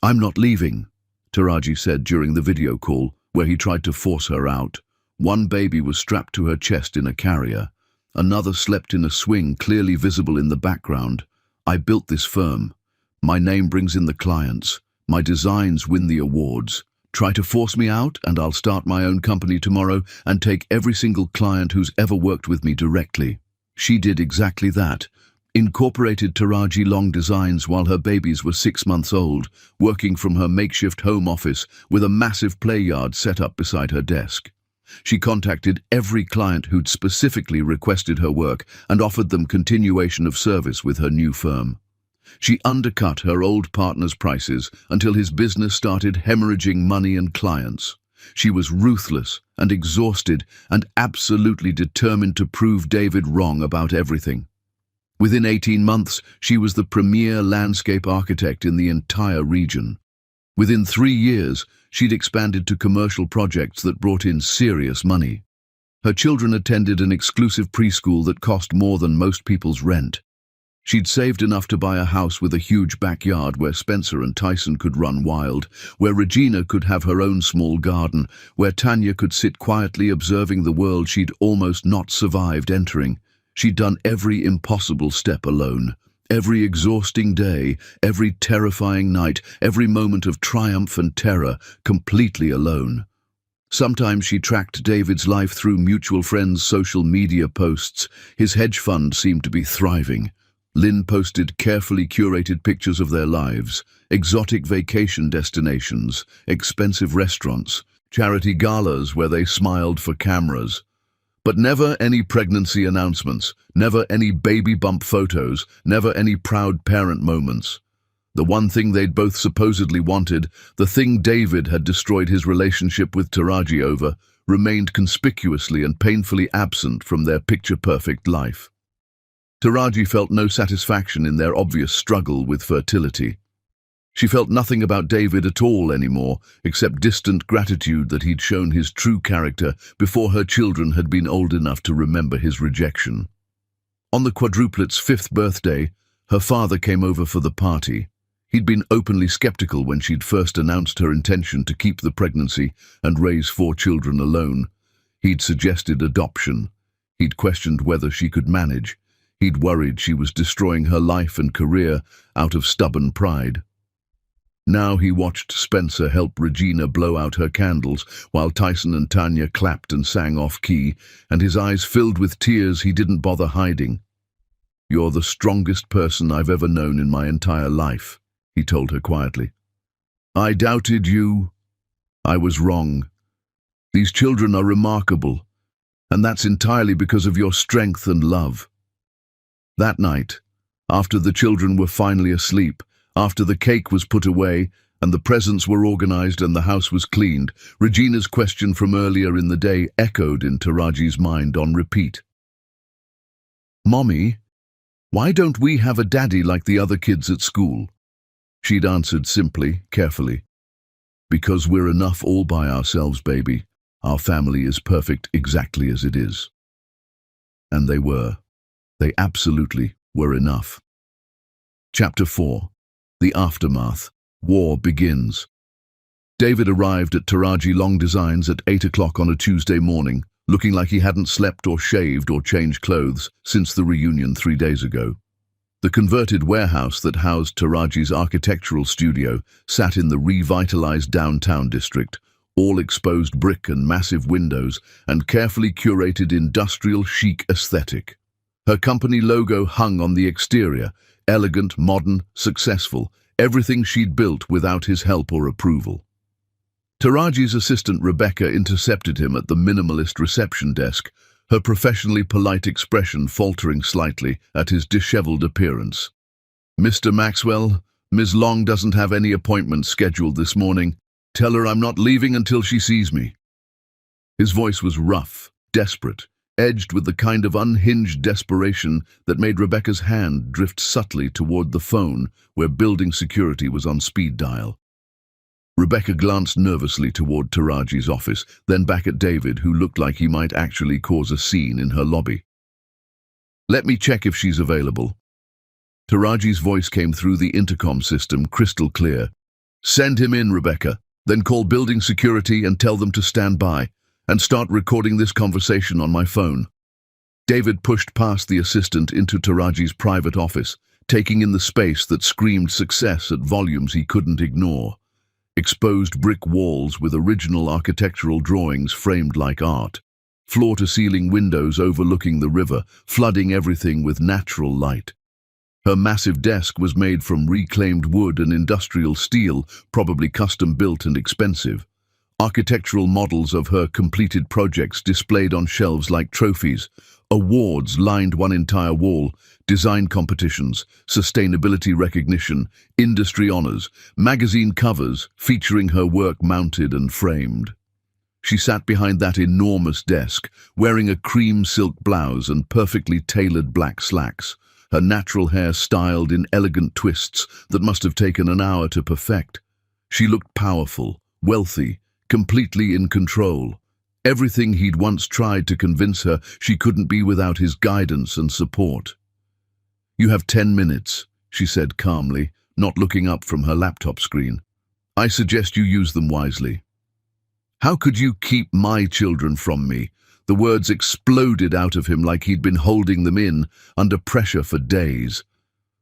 S1: "I'm not leaving," Taraji said during the video call, where he tried to force her out. One baby was strapped to her chest in a carrier. Another slept in a swing, clearly visible in the background. "I built this firm. My name brings in the clients. My designs win the awards. Try to force me out, and I'll start my own company tomorrow and take every single client who's ever worked with me directly." She did exactly that. Incorporated Taraji Long designs while her babies were 6 months old, working from her makeshift home office with a massive play yard set up beside her desk. She contacted every client who'd specifically requested her work and offered them continuation of service with her new firm. She undercut her old partner's prices until his business started hemorrhaging money and clients. She was ruthless and exhausted and absolutely determined to prove David wrong about everything. Within 18 months, she was the premier landscape architect in the entire region. Within 3 years, she'd expanded to commercial projects that brought in serious money. Her children attended an exclusive preschool that cost more than most people's rent. She'd saved enough to buy a house with a huge backyard where Spencer and Tyson could run wild, where Regina could have her own small garden, where Tanya could sit quietly observing the world she'd almost not survived entering. She'd done every impossible step alone. Every exhausting day, every terrifying night, every moment of triumph and terror, completely alone. Sometimes she tracked David's life through mutual friends' social media posts. His hedge fund seemed to be thriving. Lynn posted carefully curated pictures of their lives, exotic vacation destinations, expensive restaurants, charity galas where they smiled for cameras. But never any pregnancy announcements, never any baby bump photos, never any proud parent moments. The one thing they'd both supposedly wanted, the thing David had destroyed his relationship with Taraji over, remained conspicuously and painfully absent from their picture-perfect life. Taraji felt no satisfaction in their obvious struggle with fertility. She felt nothing about David at all anymore, except distant gratitude that he'd shown his true character before her children had been old enough to remember his rejection. On the quadruplet's 5th birthday, her father came over for the party. He'd been openly skeptical when she'd first announced her intention to keep the pregnancy and raise 4 children alone. He'd suggested adoption. He'd questioned whether she could manage. He'd worried she was destroying her life and career out of stubborn pride. Now he watched Spencer help Regina blow out her candles while Tyson and Tanya clapped and sang off-key, and his eyes filled with tears he didn't bother hiding. "You're the strongest person I've ever known in my entire life," he told her quietly. "I doubted you. I was wrong. These children are remarkable, and that's entirely because of your strength and love." That night, after the children were finally asleep, after the cake was put away and the presents were organized and the house was cleaned, Regina's question from earlier in the day echoed in Taraji's mind on repeat. "Mommy, why don't we have a daddy like the other kids at school?" She'd answered simply, carefully. "Because we're enough all by ourselves, baby. Our family is perfect exactly as it is." And they were. They absolutely were enough. Chapter 4. The Aftermath. War begins. David arrived at Taraji Long Designs at 8 o'clock on a Tuesday morning, looking like he hadn't slept or shaved or changed clothes since the reunion 3 days ago. The converted warehouse that housed Taraji's architectural studio sat in the revitalized downtown district, all exposed brick and massive windows and carefully curated industrial chic aesthetic. Her company logo hung on the exterior, elegant, modern, successful, everything she'd built without his help or approval. Taraji's assistant Rebecca intercepted him at the minimalist reception desk, her professionally polite expression faltering slightly at his disheveled appearance. "Mr. Maxwell, Ms. Long doesn't have any appointments scheduled this morning. Tell her I'm not leaving until she sees me." His voice was rough, desperate, edged with the kind of unhinged desperation that made Rebecca's hand drift subtly toward the phone where building security was on speed dial. Rebecca glanced nervously toward Taraji's office, then back at David, who looked like he might actually cause a scene in her lobby. "Let me check if she's available." Taraji's voice came through the intercom system, crystal clear. "Send him in, Rebecca. Then call building security and tell them to stand by, and start recording this conversation on my phone." David pushed past the assistant into Taraji's private office, taking in the space that screamed success at volumes he couldn't ignore. Exposed brick walls with original architectural drawings framed like art. Floor-to-ceiling windows overlooking the river, flooding everything with natural light. Her massive desk was made from reclaimed wood and industrial steel, probably custom-built and expensive. Architectural models of her completed projects displayed on shelves like trophies. Awards lined one entire wall, design competitions, sustainability recognition, industry honors, magazine covers featuring her work mounted and framed. She sat behind that enormous desk, wearing a cream silk blouse and perfectly tailored black slacks, her natural hair styled in elegant twists that must have taken an hour to perfect. She looked powerful, wealthy, completely in control. Everything he'd once tried to convince her she couldn't be without his guidance and support. "You have 10 minutes, she said calmly, not looking up from her laptop screen. "I suggest you use them wisely." "How could you keep my children from me?" The words exploded out of him like he'd been holding them in, under pressure for days.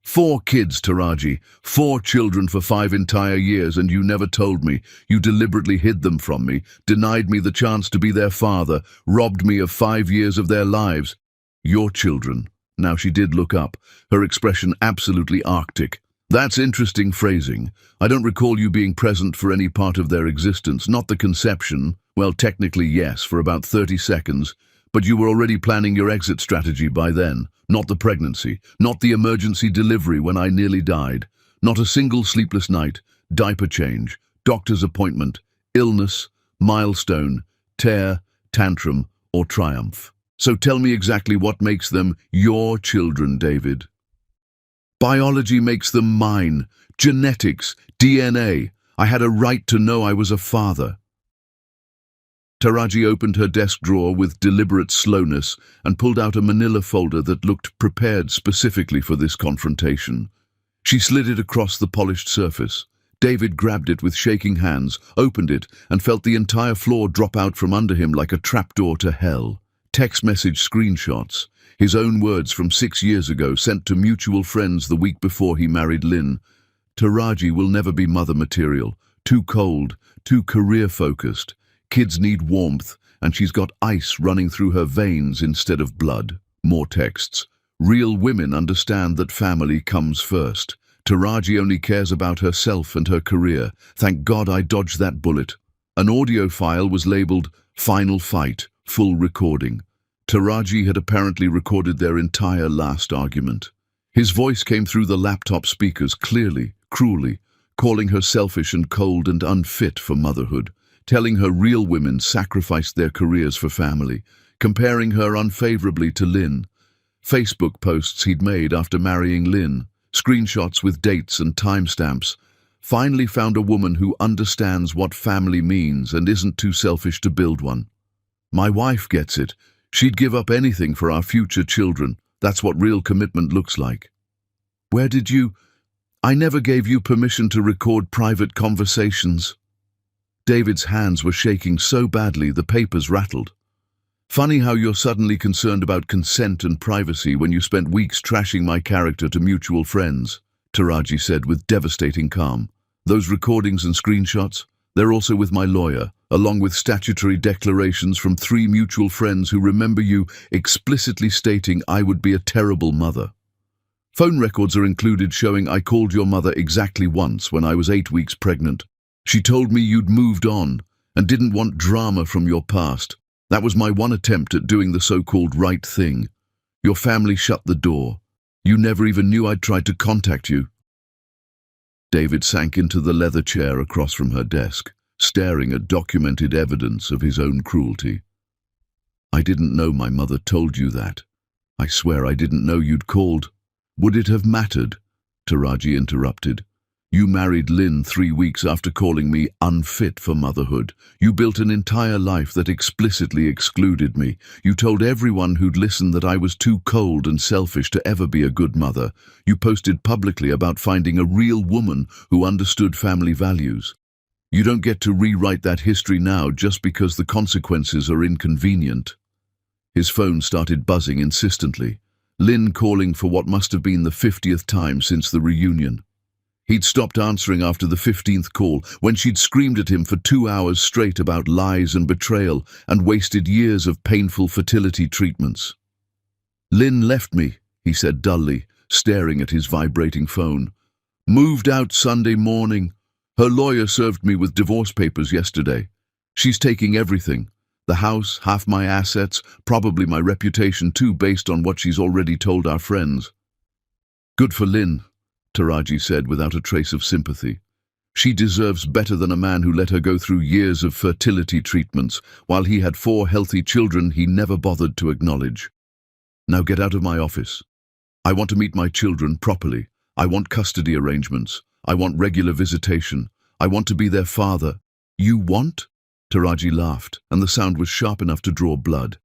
S1: "4 kids, Taraji. 4 children for 5 entire years, and you never told me. You deliberately hid them from me, denied me the chance to be their father, robbed me of 5 years of their lives. Your children." Now she did look up, her expression absolutely arctic. "That's interesting phrasing. I don't recall you being present for any part of their existence, not the conception. Well, technically yes, for about 30 seconds, but you were already planning your exit strategy by then. Not the pregnancy, not the emergency delivery when I nearly died, not a single sleepless night, diaper change, doctor's appointment, illness, milestone, tear, tantrum, or triumph. So tell me exactly what makes them your children, David." "Biology makes them mine. Genetics, DNA. I had a right to know I was a father." Taraji opened her desk drawer with deliberate slowness and pulled out a manila folder that looked prepared specifically for this confrontation. She slid it across the polished surface. David grabbed it with shaking hands, opened it, and felt the entire floor drop out from under him like a trapdoor to hell. Text message screenshots, his own words from 6 years ago sent to mutual friends the week before he married Lynn. "Taraji will never be mother material. Too cold, too career-focused. Kids need warmth, and she's got ice running through her veins instead of blood." More texts. "Real women understand that family comes first. Taraji only cares about herself and her career. Thank God I dodged that bullet." An audio file was labeled "Final Fight, Full Recording." Taraji had apparently recorded their entire last argument. His voice came through the laptop speakers clearly, cruelly, calling her selfish and cold and unfit for motherhood, telling her real women sacrificed their careers for family, comparing her unfavorably to Lynn. Facebook posts he'd made after marrying Lynn, screenshots with dates and timestamps. Finally found a woman who understands what family means and isn't too selfish to build one. "My wife gets it. She'd give up anything for our future children. That's what real commitment looks like." "Where did you... I never gave you permission to record private conversations." David's hands were shaking so badly the papers rattled. "Funny how you're suddenly concerned about consent and privacy when you spent weeks trashing my character to mutual friends," Taraji said with devastating calm. "Those recordings and screenshots, they're also with my lawyer, along with statutory declarations from 3 mutual friends who remember you explicitly stating I would be a terrible mother. Phone records are included showing I called your mother exactly once when I was 8 weeks pregnant. She told me you'd moved on and didn't want drama from your past. That was my one attempt at doing the so-called right thing. Your family shut the door. You never even knew I'd tried to contact you." David sank into the leather chair across from her desk, staring at documented evidence of his own cruelty. "I didn't know my mother told you that. I swear I didn't know you'd called." "Would it have mattered?" Taraji interrupted. You married Lynn 3 weeks after calling me unfit for motherhood. You built an entire life that explicitly excluded me. You told everyone who'd listen that I was too cold and selfish to ever be a good mother. You posted publicly about finding a real woman who understood family values. You don't get to rewrite that history now just because the consequences are inconvenient. His phone started buzzing insistently. Lynn calling for what must have been the 50th time since the reunion. He'd stopped answering after the 15th call, when she'd screamed at him for 2 hours straight about lies and betrayal and wasted years of painful fertility treatments. Lynn left me, he said dully, staring at his vibrating phone. Moved out Sunday morning. Her lawyer served me with divorce papers yesterday. She's taking everything. The house, half my assets, probably my reputation too, based on what she's already told our friends. Good for Lynn, Taraji said without a trace of sympathy. She deserves better than a man who let her go through years of fertility treatments, while he had 4 healthy children he never bothered to acknowledge. Now get out of my office. I want to meet my children properly. I want custody arrangements. I want regular visitation. I want to be their father. You want? Taraji laughed, and the sound was sharp enough to draw blood.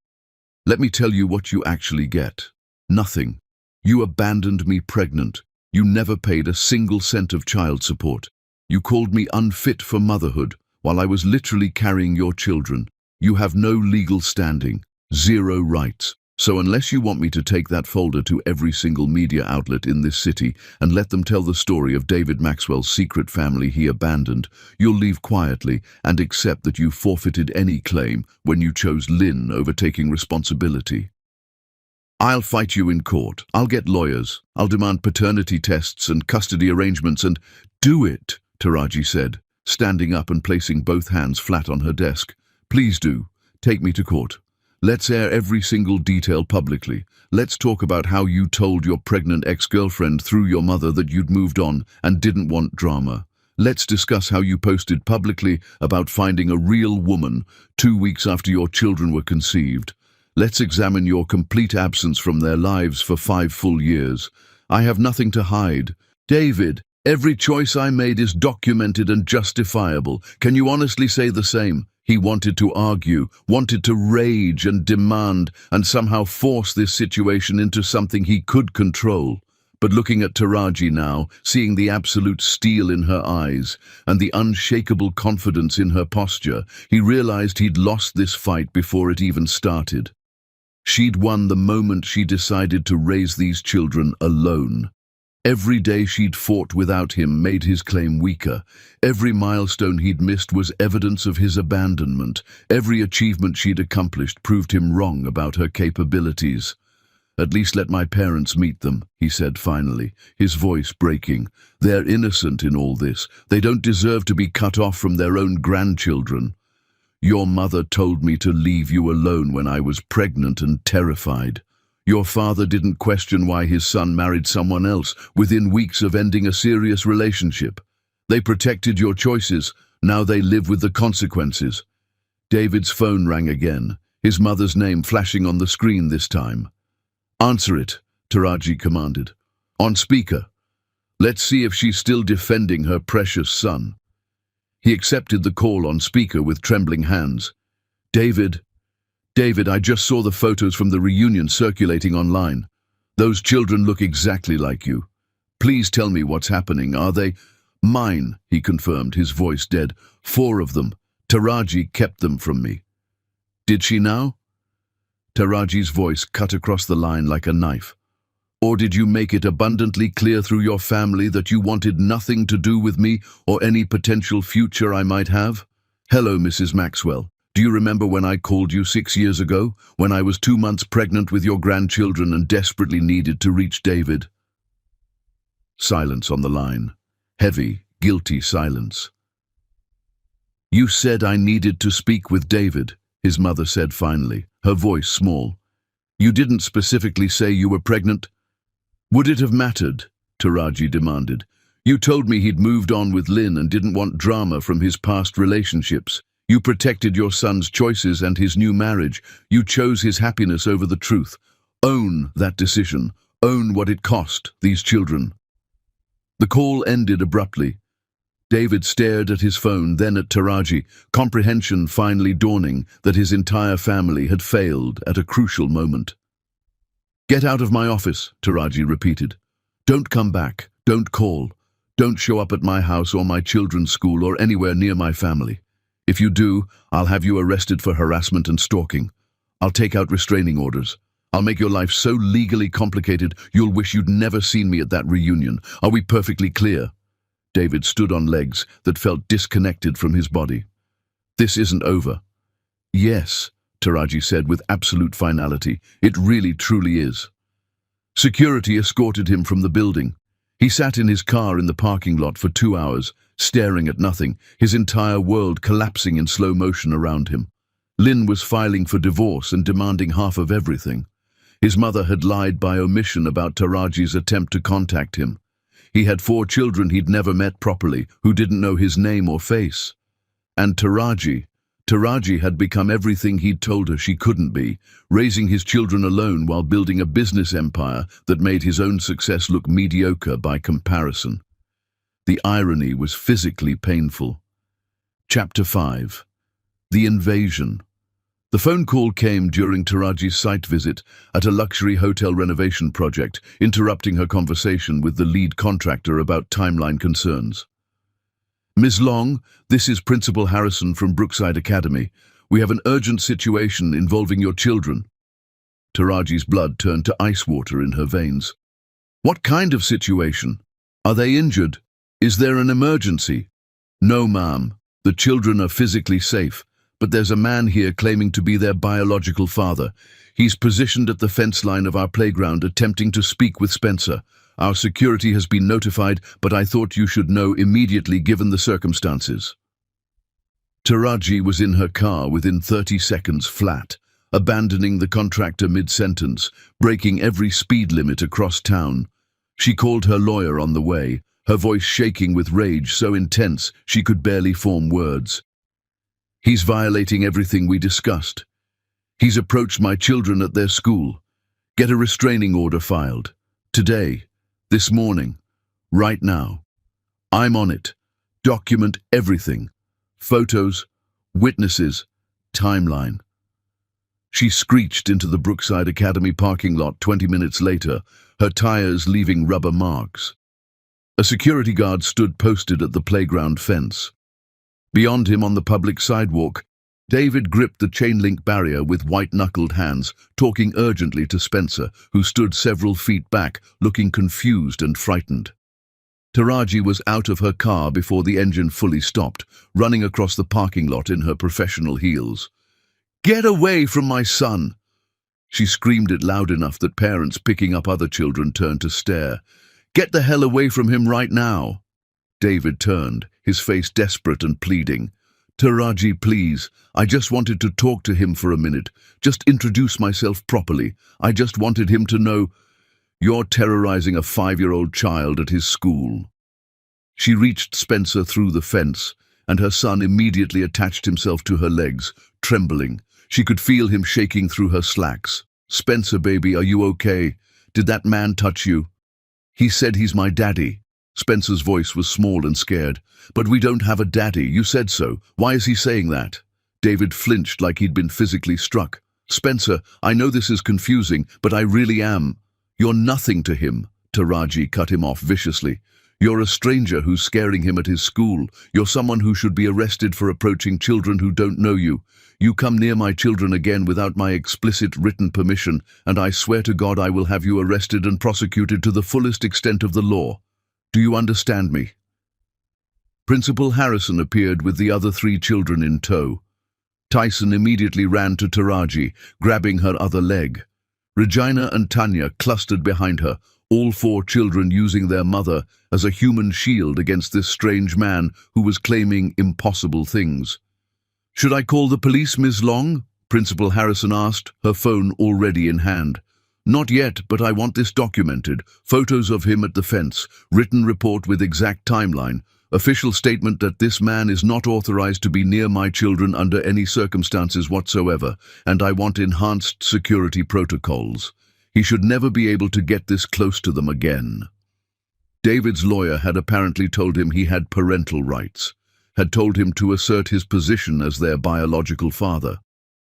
S1: Let me tell you what you actually get. Nothing. You abandoned me pregnant. You never paid a single cent of child support. You called me unfit for motherhood while I was literally carrying your children. You have no legal standing, 0 rights. So unless you want me to take that folder to every single media outlet in this city and let them tell the story of David Maxwell's secret family he abandoned, you'll leave quietly and accept that you forfeited any claim when you chose Lynn over taking responsibility. I'll fight you in court. I'll get lawyers. I'll demand paternity tests and custody arrangements and— Do it, Taraji said, standing up and placing both hands flat on her desk. Please do. Take me to court. Let's air every single detail publicly. Let's talk about how you told your pregnant ex-girlfriend through your mother that you'd moved on and didn't want drama. Let's discuss how you posted publicly about finding a real woman 2 weeks after your children were conceived. Let's examine your complete absence from their lives for 5 full years. I have nothing to hide. David, every choice I made is documented and justifiable. Can you honestly say the same? He wanted to argue, wanted to rage and demand, and somehow force this situation into something he could control. But looking at Taraji now, seeing the absolute steel in her eyes and the unshakable confidence in her posture, he realized he'd lost this fight before it even started. She'd won the moment she decided to raise these children alone. Every day she'd fought without him made his claim weaker. Every milestone he'd missed was evidence of his abandonment. Every achievement she'd accomplished proved him wrong about her capabilities. At least let my parents meet them, he said finally, his voice breaking. They're innocent in all this. They don't deserve to be cut off from their own grandchildren. Your mother told me to leave you alone when I was pregnant and terrified. Your father didn't question why his son married someone else within weeks of ending a serious relationship. They protected your choices. Now they live with the consequences. David's phone rang again, his mother's name flashing on the screen this time. Answer it, Taraji commanded. On speaker. Let's see if she's still defending her precious son. He accepted the call on speaker with trembling hands. David, I just saw the photos from the reunion circulating online. Those children look exactly like you. Please tell me what's happening. Are they— Mine, he confirmed, his voice dead. 4 of them. Taraji kept them from me. Did she now? Taraji's voice cut across the line like a knife. Or did you make it abundantly clear through your family that you wanted nothing to do with me or any potential future I might have? Hello, Mrs. Maxwell. Do you remember when I called you 6 years ago, when I was 2 months pregnant with your grandchildren and desperately needed to reach David? Silence on the line. Heavy, guilty silence. You said I needed to speak with David, his mother said finally, her voice small. You didn't specifically say you were pregnant? Would it have mattered? Taraji demanded. You told me he'd moved on with Lynn and didn't want drama from his past relationships. You protected your son's choices and his new marriage. You chose his happiness over the truth. Own that decision. Own what it cost these children. The call ended abruptly. David stared at his phone, then at Taraji, comprehension finally dawning that his entire family had failed at a crucial moment. "Get out of my office," Taraji repeated. "Don't come back. Don't call. Don't show up at my house or my children's school or anywhere near my family. If you do, I'll have you arrested for harassment and stalking. I'll take out restraining orders. I'll make your life so legally complicated you'll wish you'd never seen me at that reunion. Are we perfectly clear?" David stood on legs that felt disconnected from his body. "This isn't over." "Yes," Taraji said with absolute finality. "It really truly is." Security escorted him from the building. He sat in his car in the parking lot for 2 hours, staring at nothing, his entire world collapsing in slow motion around him. Lynn was filing for divorce and demanding half of everything. His mother had lied by omission about Taraji's attempt to contact him. He had 4 children he'd never met properly, who didn't know his name or face. And Taraji had become everything he'd told her she couldn't be, raising his children alone while building a business empire that made his own success look mediocre by comparison. The irony was physically painful. Chapter 5. The Invasion. The phone call came during Taraji's site visit at a luxury hotel renovation project, interrupting her conversation with the lead contractor about timeline concerns. "Ms. Long, this is Principal Harrison from Brookside Academy. We have an urgent situation involving your children." Taraji's blood turned to ice water in her veins. "What kind of situation? Are they injured? Is there an emergency?" "No, ma'am. The children are physically safe. But there's a man here claiming to be their biological father. He's positioned at the fence line of our playground attempting to speak with Spencer. Our security has been notified, but I thought you should know immediately given the circumstances." Taraji was in her car within 30 seconds flat, abandoning the contractor mid-sentence, breaking every speed limit across town. She called her lawyer on the way, her voice shaking with rage so intense she could barely form words. "He's violating everything we discussed. He's approached my children at their school. Get a restraining order filed. Today. This morning. Right now. I'm on it. Document everything. Photos, witnesses, timeline." She screeched into the Brookside Academy parking lot 20 minutes later, her tires leaving rubber marks. A security guard stood posted at the playground fence. Beyond him on the public sidewalk, David gripped the chain-link barrier with white-knuckled hands, talking urgently to Spencer, who stood several feet back, looking confused and frightened. Taraji was out of her car before the engine fully stopped, running across the parking lot in her professional heels. "Get away from my son!" She screamed it loud enough that parents picking up other children turned to stare. "Get the hell away from him right now!" David turned, his face desperate and pleading. "Taraji, please. I just wanted to talk to him for a minute. Just introduce myself properly. I just wanted him to know." "You're terrorizing a 5-year-old child at his school." She reached Spencer through the fence, and her son immediately attached himself to her legs, trembling. She could feel him shaking through her slacks. "Spencer, baby, are you okay? Did that man touch you?" "He said he's my daddy." Spencer's voice was small and scared. "But we don't have a daddy, you said so. Why is he saying that?" David flinched like he'd been physically struck. "Spencer, I know this is confusing, but I really am." "You're nothing to him," Taraji cut him off viciously. "You're a stranger who's scaring him at his school. You're someone who should be arrested for approaching children who don't know you. You come near my children again without my explicit written permission, and I swear to God I will have you arrested and prosecuted to the fullest extent of the law. Do you understand me?" Principal Harrison appeared with the other 3 children in tow. Tyson immediately ran to Taraji, grabbing her other leg. Regina and Tanya clustered behind her, all 4 children using their mother as a human shield against this strange man who was claiming impossible things. "Should I call the police, Ms. Long?" Principal Harrison asked, her phone already in hand. "Not yet, but I want this documented. Photos of him at the fence, written report with exact timeline, official statement that this man is not authorized to be near my children under any circumstances whatsoever, and I want enhanced security protocols. He should never be able to get this close to them again." David's lawyer had apparently told him he had parental rights, had told him to assert his position as their biological father.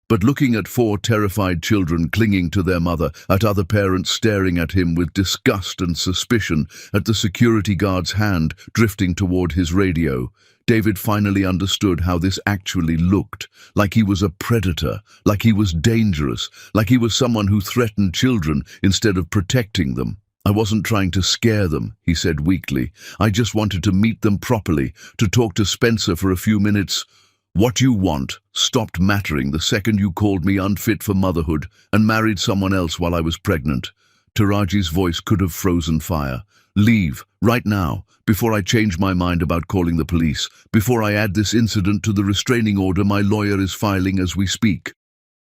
S1: But looking at four terrified children clinging to their mother, at other parents staring at him with disgust and suspicion, at the security guard's hand drifting toward his radio, David finally understood how this actually looked, like he was a predator, like he was dangerous, like he was someone who threatened children instead of protecting them. "I wasn't trying to scare them," he said weakly. "I just wanted to meet them properly, to talk to Spencer for a few minutes. What you want stopped mattering the second you called me unfit for motherhood and married someone else while I was pregnant." Taraji's voice could have frozen fire. "Leave, right now, before I change my mind about calling the police, before I add this incident to the restraining order my lawyer is filing as we speak."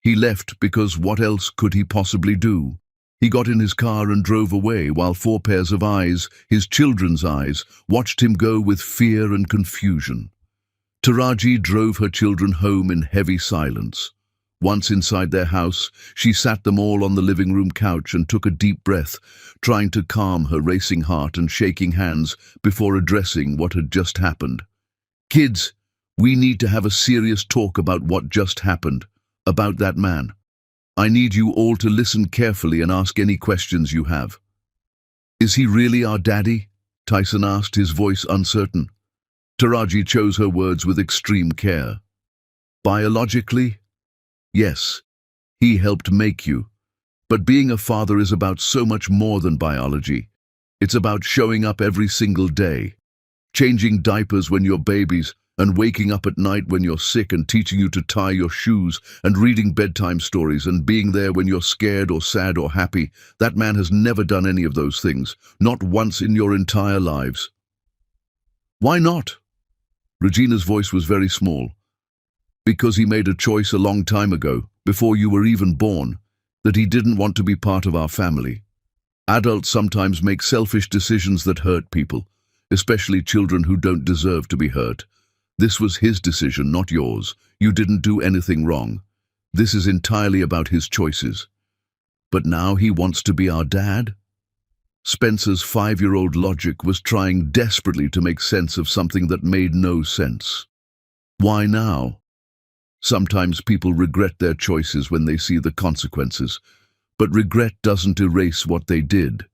S1: He left because what else could he possibly do? He got in his car and drove away while four pairs of eyes, his children's eyes, watched him go with fear and confusion. Taraji drove her children home in heavy silence. Once inside their house, she sat them all on the living room couch and took a deep breath, trying to calm her racing heart and shaking hands before addressing what had just happened. "Kids, we need to have a serious talk about what just happened, about that man. I need you all to listen carefully and ask any questions you have." "Is he really our daddy?" Tyson asked, his voice uncertain. Taraji chose her words with extreme care. "Biologically? Yes, he helped make you. But being a father is about so much more than biology. It's about showing up every single day, changing diapers when you're babies, and waking up at night when you're sick and teaching you to tie your shoes and reading bedtime stories and being there when you're scared or sad or happy. That man has never done any of those things, not once in your entire lives." "Why not?" Regina's voice was very small. "Because he made a choice a long time ago, before you were even born, that he didn't want to be part of our family. Adults sometimes make selfish decisions that hurt people, especially children who don't deserve to be hurt. This was his decision, not yours. You didn't do anything wrong. This is entirely about his choices. But now he wants to be our dad?" Spencer's 5-year-old logic was trying desperately to make sense of something that made no sense. Why now? Sometimes people regret their choices when they see the consequences, but regret doesn't erase what they did.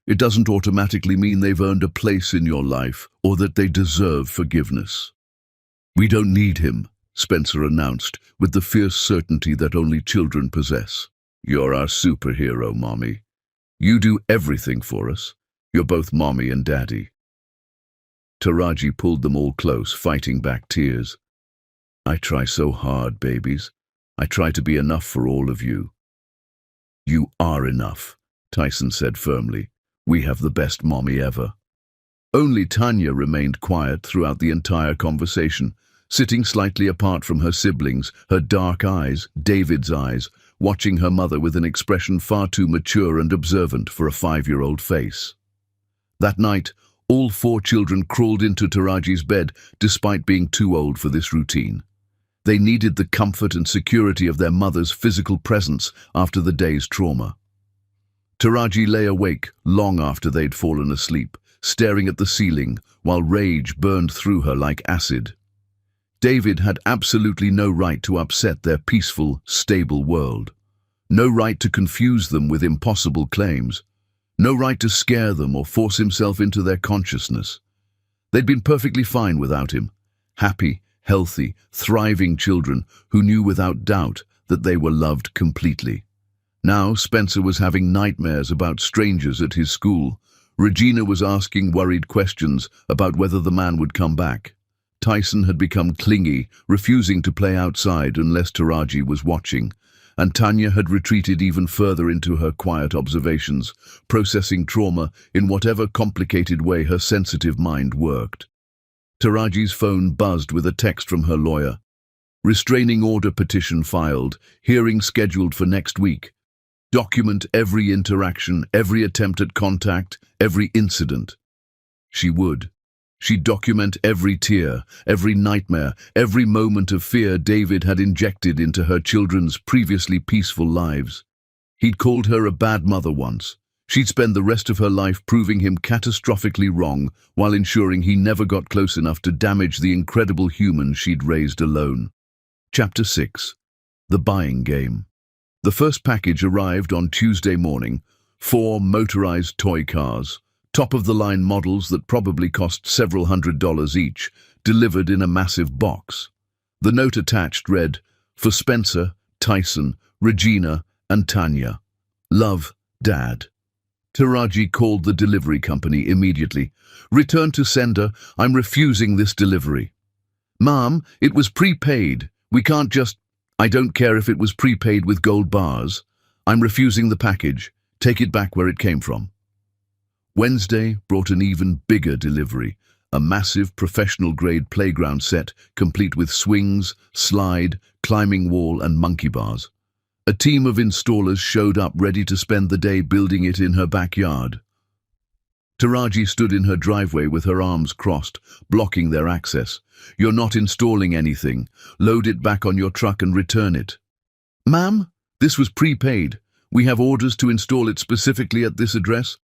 S1: It doesn't automatically mean they've earned a place in your life or that they deserve forgiveness. "We don't need him," Spencer announced, with the fierce certainty that only children possess. "You're our superhero, Mommy. You do everything for us. You're both Mommy and Daddy." Taraji pulled them all close, fighting back tears. "I try so hard, babies. I try to be enough for all of you." "You are enough," Tyson said firmly. "We have the best mommy ever." Only Tanya remained quiet throughout the entire conversation, sitting slightly apart from her siblings, her dark eyes, David's eyes, watching her mother with an expression far too mature and observant for a 5-year-old face. That night, all 4 children crawled into Taraji's bed despite being too old for this routine. They needed the comfort and security of their mother's physical presence after the day's trauma. Taraji lay awake long after they'd fallen asleep, staring at the ceiling while rage burned through her like acid. David had absolutely no right to upset their peaceful, stable world. No right to confuse them with impossible claims. No right to scare them or force himself into their consciousness. They'd been perfectly fine without him. Happy, healthy, thriving children who knew without doubt that they were loved completely. Now Spencer was having nightmares about strangers at his school. Regina was asking worried questions about whether the man would come back. Tyson had become clingy, refusing to play outside unless Taraji was watching, and Tanya had retreated even further into her quiet observations, processing trauma in whatever complicated way her sensitive mind worked. Taraji's phone buzzed with a text from her lawyer. "Restraining order petition filed, hearing scheduled for next week. Document every interaction, every attempt at contact, every incident." She would. She'd document every tear, every nightmare, every moment of fear David had injected into her children's previously peaceful lives. He'd called her a bad mother once. She'd spend the rest of her life proving him catastrophically wrong while ensuring he never got close enough to damage the incredible human she'd raised alone. Chapter 6. The Buying Game. The first package arrived on Tuesday morning, 4 motorized toy cars, top-of-the-line models that probably cost several $100s each, delivered in a massive box. The note attached read, "For Spencer, Tyson, Regina, and Tanya. Love, Dad." Taraji called the delivery company immediately. "Return to sender, I'm refusing this delivery." "Mom, it was prepaid. We can't just—" "I don't care if it was prepaid with gold bars. I'm refusing the package. Take it back where it came from." Wednesday brought an even bigger delivery, a massive professional-grade playground set complete with swings, slide, climbing wall and monkey bars. A team of installers showed up ready to spend the day building it in her backyard. Taraji stood in her driveway with her arms crossed, blocking their access. "You're not installing anything. Load it back on your truck and return it." "Ma'am, this was prepaid. We have orders to install it specifically at this address."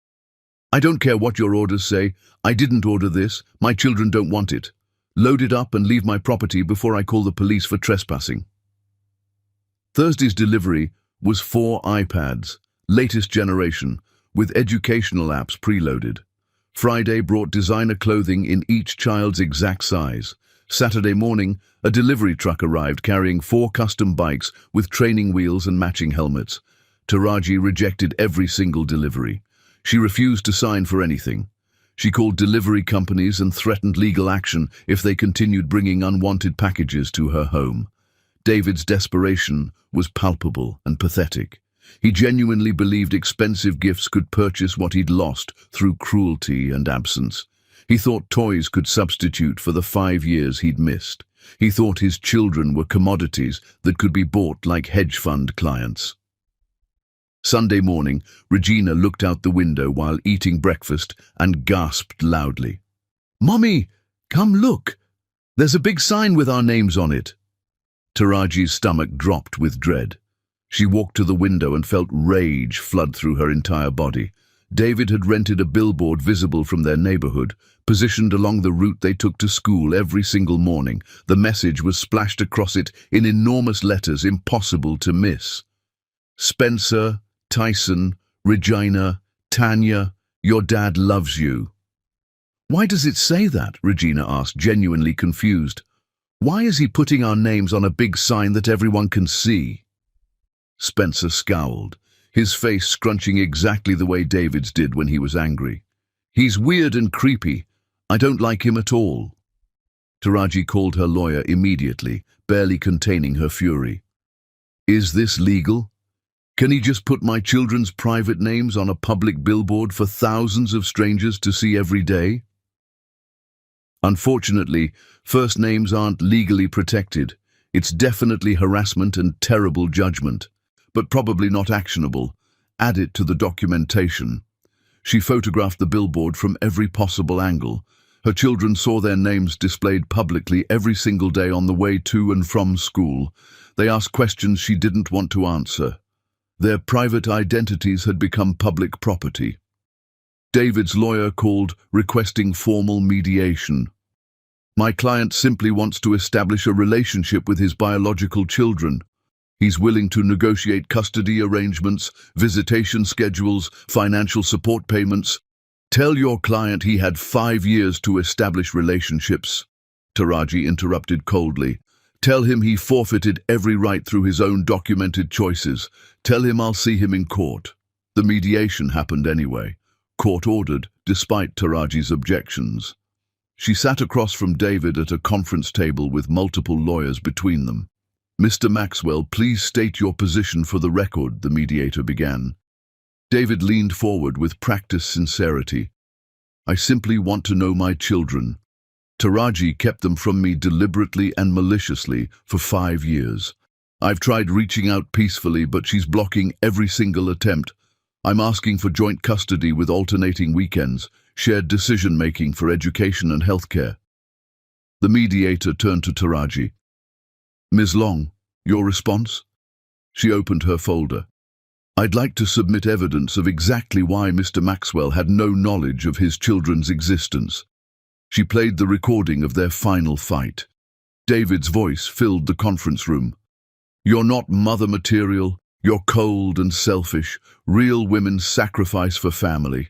S1: "I don't care what your orders say. I didn't order this. My children don't want it. Load it up and leave my property before I call the police for trespassing." Thursday's delivery was 4 iPads, latest generation, with educational apps preloaded. Friday brought designer clothing in each child's exact size. Saturday morning, a delivery truck arrived carrying 4 custom bikes with training wheels and matching helmets. Taraji rejected every single delivery. She refused to sign for anything. She called delivery companies and threatened legal action if they continued bringing unwanted packages to her home. David's desperation was palpable and pathetic. He genuinely believed expensive gifts could purchase what he'd lost through cruelty and absence. He thought toys could substitute for the 5 years he'd missed. He thought his children were commodities that could be bought like hedge fund clients. Sunday morning, Regina looked out the window while eating breakfast and gasped loudly. "Mommy, come look! There's a big sign with our names on it." Taraji's stomach dropped with dread. She walked to the window and felt rage flood through her entire body. David had rented a billboard visible from their neighborhood, positioned along the route they took to school every single morning. The message was splashed across it in enormous letters impossible to miss. "Spencer, Tyson, Regina, Tanya, your dad loves you." "Why does it say that?" Regina asked, genuinely confused. "Why is he putting our names on a big sign that everyone can see?" Spencer scowled, his face scrunching exactly the way David's did when he was angry. "He's weird and creepy. I don't like him at all." Taraji called her lawyer immediately, barely containing her fury. "Is this legal? Can he just put my children's private names on a public billboard for thousands of strangers to see every day?" "Unfortunately, first names aren't legally protected. It's definitely harassment and terrible judgment, but probably not actionable. Add it to the documentation." She photographed the billboard from every possible angle. Her children saw their names displayed publicly every single day on the way to and from school. They asked questions she didn't want to answer. Their private identities had become public property. David's lawyer called, requesting formal mediation. "My client simply wants to establish a relationship with his biological children. He's willing to negotiate custody arrangements, visitation schedules, financial support payments." "Tell your client he had 5 years to establish relationships," Taraji interrupted coldly. "Tell him he forfeited every right through his own documented choices. Tell him I'll see him in court." The mediation happened anyway, court-ordered, despite Taraji's objections. She sat across from David at a conference table with multiple lawyers between them. "Mr. Maxwell, please state your position for the record," the mediator began. David leaned forward with practiced sincerity. "I simply want to know my children. Taraji kept them from me deliberately and maliciously for 5 years. I've tried reaching out peacefully, but she's blocking every single attempt. I'm asking for joint custody with alternating weekends, shared decision-making for education and healthcare." The mediator turned to Taraji. "Ms. Long, your response?" She opened her folder. I'd like to submit evidence of exactly why Mr. Maxwell had no knowledge of his children's existence. She played the recording of their final fight. David's voice filled the conference room. You're not mother material. You're cold and selfish. Real women sacrifice for family.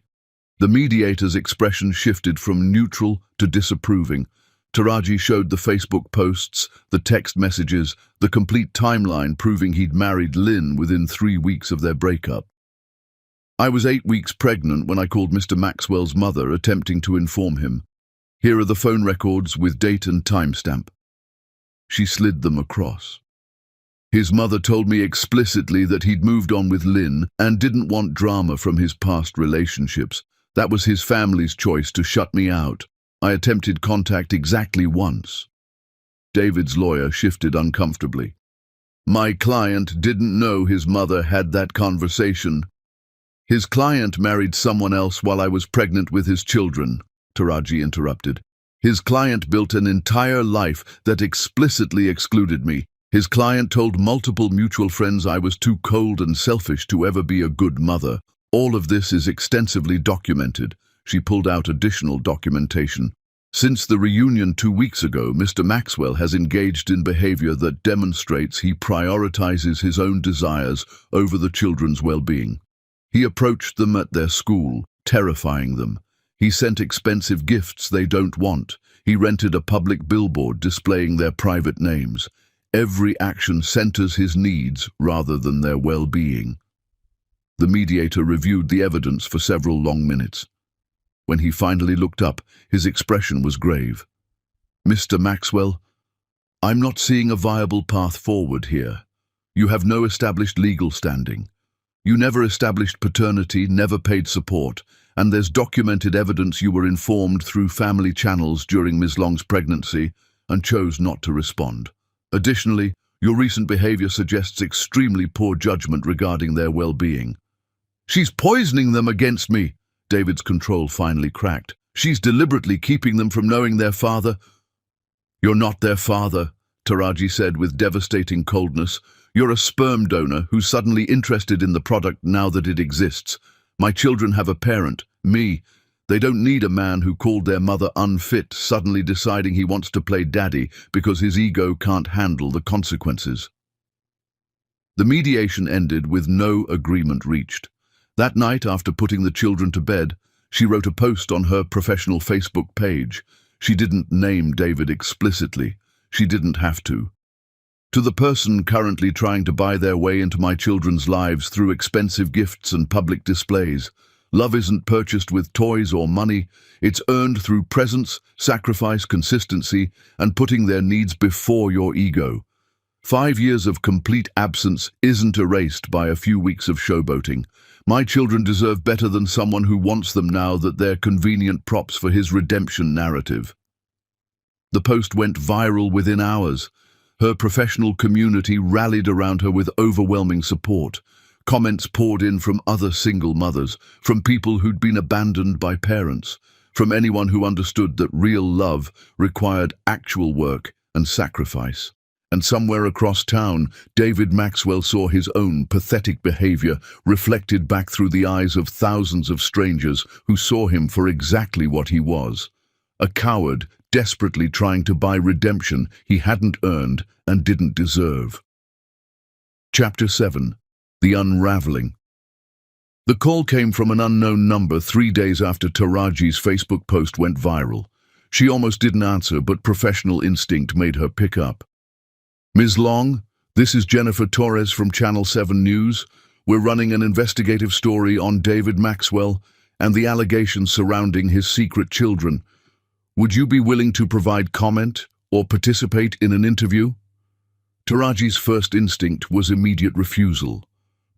S1: The mediator's expression shifted from neutral to disapproving. Taraji showed the Facebook posts, the text messages, the complete timeline proving he'd married Lynn within 3 weeks of their breakup. I was 8 weeks pregnant when I called Mr. Maxwell's mother, attempting to inform him. Here are the phone records with date and timestamp. She slid them across. His mother told me explicitly that he'd moved on with Lynn and didn't want drama from his past relationships. That was his family's choice to shut me out. I attempted contact exactly once. David's lawyer shifted uncomfortably. My client didn't know his mother had that conversation. His client married someone else while I was pregnant with his children, Taraji interrupted. His client built an entire life that explicitly excluded me. His client told multiple mutual friends I was too cold and selfish to ever be a good mother. All of this is extensively documented. She pulled out additional documentation. Since the reunion 2 weeks ago, Mr. Maxwell has engaged in behavior that demonstrates he prioritizes his own desires over the children's well-being. He approached them at their school, terrifying them. He sent expensive gifts they don't want. He rented a public billboard displaying their private names. Every action centers his needs rather than their well-being. The mediator reviewed the evidence for several long minutes. When he finally looked up, his expression was grave. Mr. Maxwell, I'm not seeing a viable path forward here. You have no established legal standing. You never established paternity, never paid support, and there's documented evidence you were informed through family channels during Ms. Long's pregnancy and chose not to respond. Additionally, your recent behavior suggests extremely poor judgment regarding their well-being. She's poisoning them against me. David's control finally cracked. She's deliberately keeping them from knowing their father. You're not their father, Taraji said with devastating coldness. You're a sperm donor who's suddenly interested in the product now that it exists. My children have a parent, me. They don't need a man who called their mother unfit, suddenly deciding he wants to play daddy because his ego can't handle the consequences. The mediation ended with no agreement reached. That night, after putting the children to bed, she wrote a post on her professional Facebook page. She didn't name David explicitly. She didn't have to. To the person currently trying to buy their way into my children's lives through expensive gifts and public displays, love isn't purchased with toys or money. It's earned through presence, sacrifice, consistency, and putting their needs before your ego. 5 years of complete absence isn't erased by a few weeks of showboating. My children deserve better than someone who wants them now that they're convenient props for his redemption narrative. The post went viral within hours. Her professional community rallied around her with overwhelming support. Comments poured in from other single mothers, from people who'd been abandoned by parents, from anyone who understood that real love required actual work and sacrifice. And somewhere across town, David Maxwell saw his own pathetic behavior reflected back through the eyes of thousands of strangers who saw him for exactly what he was. A coward desperately trying to buy redemption he hadn't earned and didn't deserve. Chapter 7. The Unraveling. The call came from an unknown number 3 days after Taraji's Facebook post went viral. She almost didn't answer, but professional instinct made her pick up. Ms. Long, this is Jennifer Torres from Channel 7 News. We're running an investigative story on David Maxwell and the allegations surrounding his secret children. Would you be willing to provide comment or participate in an interview? Taraji's first instinct was immediate refusal.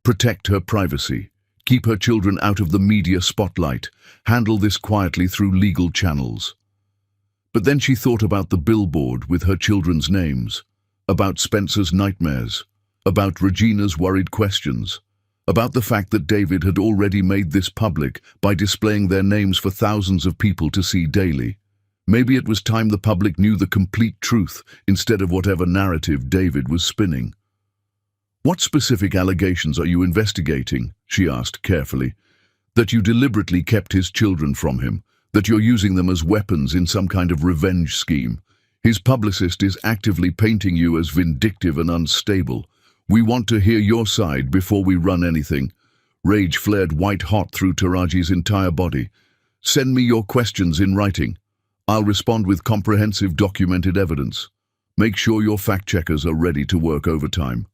S1: Protect her privacy. Keep her children out of the media spotlight. Handle this quietly through legal channels. But then she thought about the billboard with her children's names. About Spencer's nightmares, about Regina's worried questions, about the fact that David had already made this public by displaying their names for thousands of people to see daily. Maybe it was time the public knew the complete truth instead of whatever narrative David was spinning. "What specific allegations are you investigating?" she asked carefully. "That you deliberately kept his children from him, that you're using them as weapons in some kind of revenge scheme. His publicist is actively painting you as vindictive and unstable. We want to hear your side before we run anything." Rage flared white-hot through Taraji's entire body. "Send me your questions in writing. I'll respond with comprehensive documented evidence. Make sure your fact-checkers are ready to work overtime."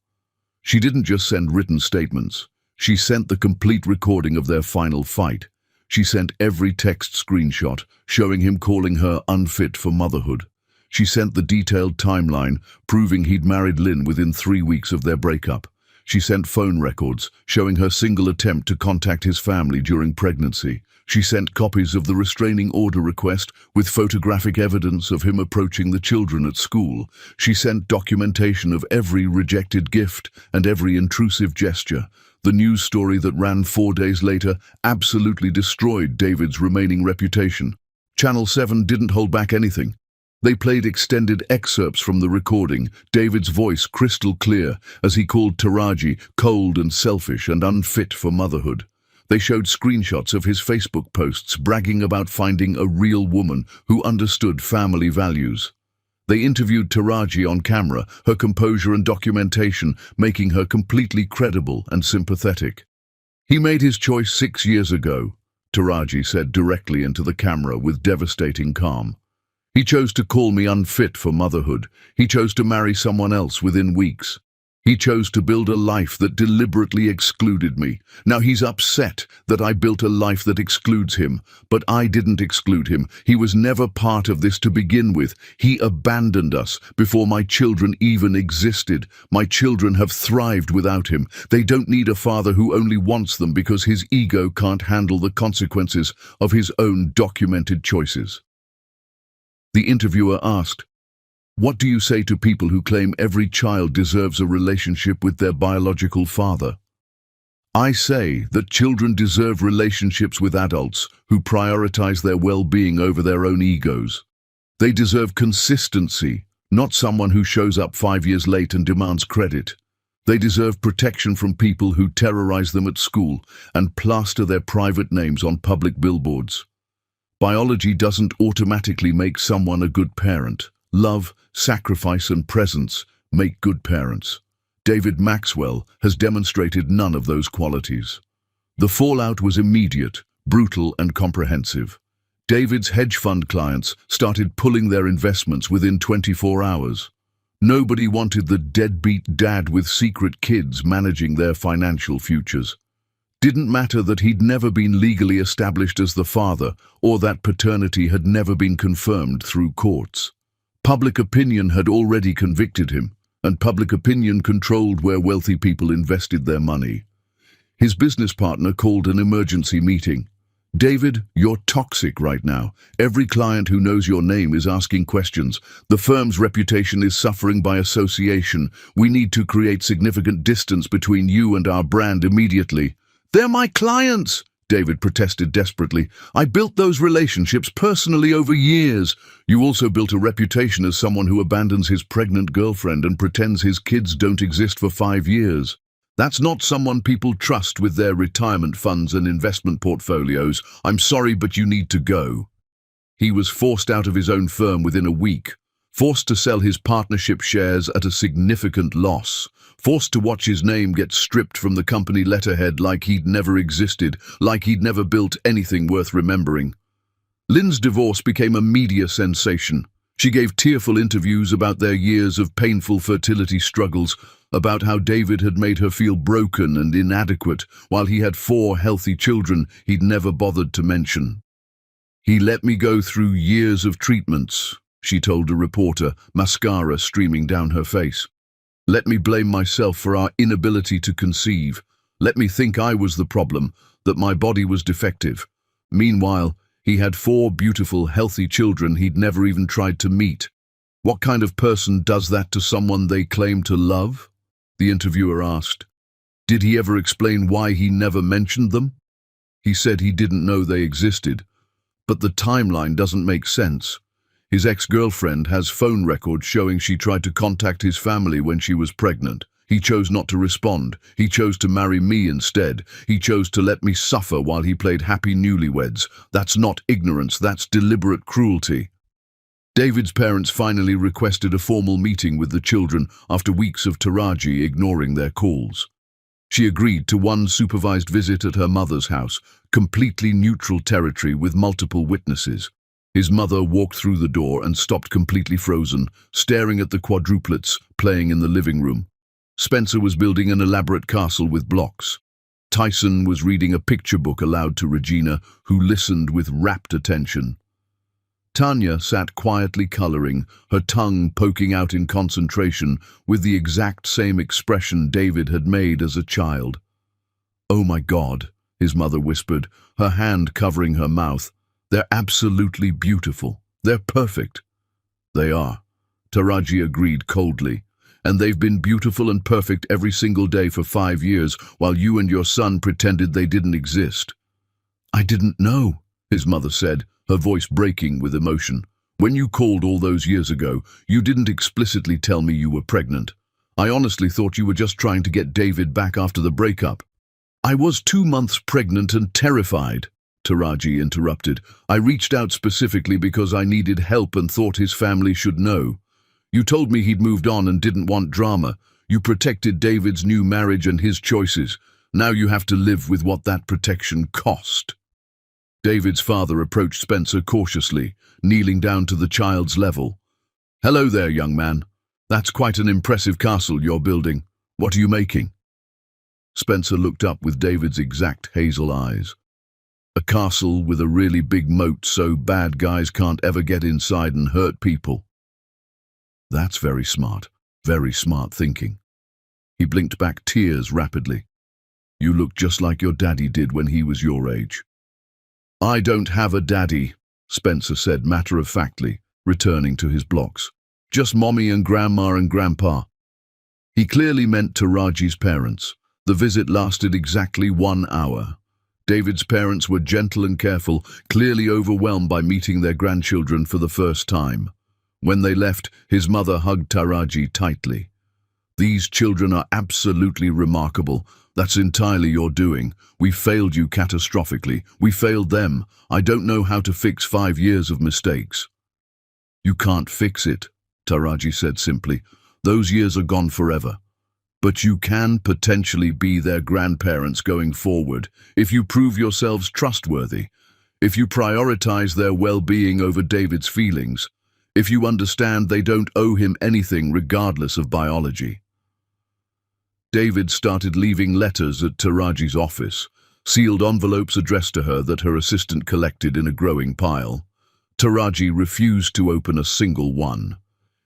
S1: She didn't just send written statements. She sent the complete recording of their final fight. She sent every text screenshot showing him calling her unfit for motherhood. She sent the detailed timeline proving he'd married Lynn within 3 weeks of their breakup. She sent phone records showing her single attempt to contact his family during pregnancy. She sent copies of the restraining order request with photographic evidence of him approaching the children at school. She sent documentation of every rejected gift and every intrusive gesture. The news story that ran 4 days later absolutely destroyed David's remaining reputation. Channel 7 didn't hold back anything. They played extended excerpts from the recording, David's voice crystal clear as he called Taraji cold and selfish and unfit for motherhood. They showed screenshots of his Facebook posts bragging about finding a real woman who understood family values. They interviewed Taraji on camera, her composure and documentation making her completely credible and sympathetic. "He made his choice 6 years ago," Taraji said directly into the camera with devastating calm. "He chose to call me unfit for motherhood. He chose to marry someone else within weeks. He chose to build a life that deliberately excluded me. Now he's upset that I built a life that excludes him, but I didn't exclude him. He was never part of this to begin with. He abandoned us before my children even existed. My children have thrived without him. They don't need a father who only wants them because his ego can't handle the consequences of his own documented choices." The interviewer asked, "What do you say to people who claim every child deserves a relationship with their biological father?" "I say that children deserve relationships with adults who prioritize their well-being over their own egos. They deserve consistency, not someone who shows up 5 years late and demands credit. They deserve protection from people who terrorize them at school and plaster their private names on public billboards. Biology doesn't automatically make someone a good parent. Love, sacrifice and presence make good parents. David Maxwell has demonstrated none of those qualities." The fallout was immediate, brutal and comprehensive. David's hedge fund clients started pulling their investments within 24 hours. Nobody wanted the deadbeat dad with secret kids managing their financial futures. Didn't matter that he'd never been legally established as the father or that paternity had never been confirmed through courts. Public opinion had already convicted him, and public opinion controlled where wealthy people invested their money. His business partner called an emergency meeting. "David, you're toxic right now. Every client who knows your name is asking questions. The firm's reputation is suffering by association. We need to create significant distance between you and our brand immediately." "They're my clients," David protested desperately. "I built those relationships personally over years." "You also built a reputation as someone who abandons his pregnant girlfriend and pretends his kids don't exist for 5 years. That's not someone people trust with their retirement funds and investment portfolios. I'm sorry, but you need to go." He was forced out of his own firm within a week, forced to sell his partnership shares at a significant loss, forced to watch his name get stripped from the company letterhead like he'd never existed, like he'd never built anything worth remembering. Lynn's divorce became a media sensation. She gave tearful interviews about their years of painful fertility struggles, about how David had made her feel broken and inadequate while he had 4 healthy children he'd never bothered to mention. "He let me go through years of treatments," she told a reporter, mascara streaming down her face. "Let me blame myself for our inability to conceive. Let me think I was the problem, that my body was defective. Meanwhile, he had 4 beautiful, healthy children he'd never even tried to meet. What kind of person does that to someone they claim to love?" the interviewer asked. "Did he ever explain why he never mentioned them?" "He said he didn't know they existed. But the timeline doesn't make sense. His ex-girlfriend has phone records showing she tried to contact his family when she was pregnant. He chose not to respond. He chose to marry me instead. He chose to let me suffer while he played happy newlyweds. That's not ignorance, that's deliberate cruelty. David's parents finally requested a formal meeting with the children after weeks of Taraji ignoring their calls. She agreed to one supervised visit at her mother's house, completely neutral territory with multiple witnesses. His mother walked through the door and stopped completely frozen, staring at the quadruplets playing in the living room. Spencer was building an elaborate castle with blocks. Tyson was reading a picture book aloud to Regina, who listened with rapt attention. Tanya sat quietly coloring, her tongue poking out in concentration with the exact same expression David had made as a child. "Oh my God," his mother whispered, her hand covering her mouth. "They're absolutely beautiful. They're perfect." "They are," Taraji agreed coldly. "And they've been beautiful and perfect every single day for 5 years, while you and your son pretended they didn't exist." "I didn't know," his mother said, her voice breaking with emotion. "When you called all those years ago, you didn't explicitly tell me you were pregnant. I honestly thought you were just trying to get David back after the breakup." "I was 2 months pregnant and terrified," Taraji interrupted. "I reached out specifically because I needed help and thought his family should know. You told me he'd moved on and didn't want drama. You protected David's new marriage and his choices. Now you have to live with what that protection cost." David's father approached Spencer cautiously, kneeling down to the child's level. "Hello there, young man. That's quite an impressive castle you're building. What are you making?" Spencer looked up with David's exact hazel eyes. "A castle with a really big moat so bad guys can't ever get inside and hurt people." "That's very smart thinking." He blinked back tears rapidly. "You look just like your daddy did when he was your age." "I don't have a daddy," Spencer said matter-of-factly, returning to his blocks. "Just mommy and grandma and grandpa." He clearly meant Taraji's parents. The visit lasted exactly 1 hour. David's parents were gentle and careful, clearly overwhelmed by meeting their grandchildren for the first time. When they left, his mother hugged Taraji tightly. "These children are absolutely remarkable. That's entirely your doing. We failed you catastrophically. We failed them. I don't know how to fix 5 years of mistakes." "You can't fix it," Taraji said simply. "Those years are gone forever. But you can potentially be their grandparents going forward if you prove yourselves trustworthy, if you prioritize their well-being over David's feelings, if you understand they don't owe him anything regardless of biology." David started leaving letters at Taraji's office, sealed envelopes addressed to her that her assistant collected in a growing pile. Taraji refused to open a single one.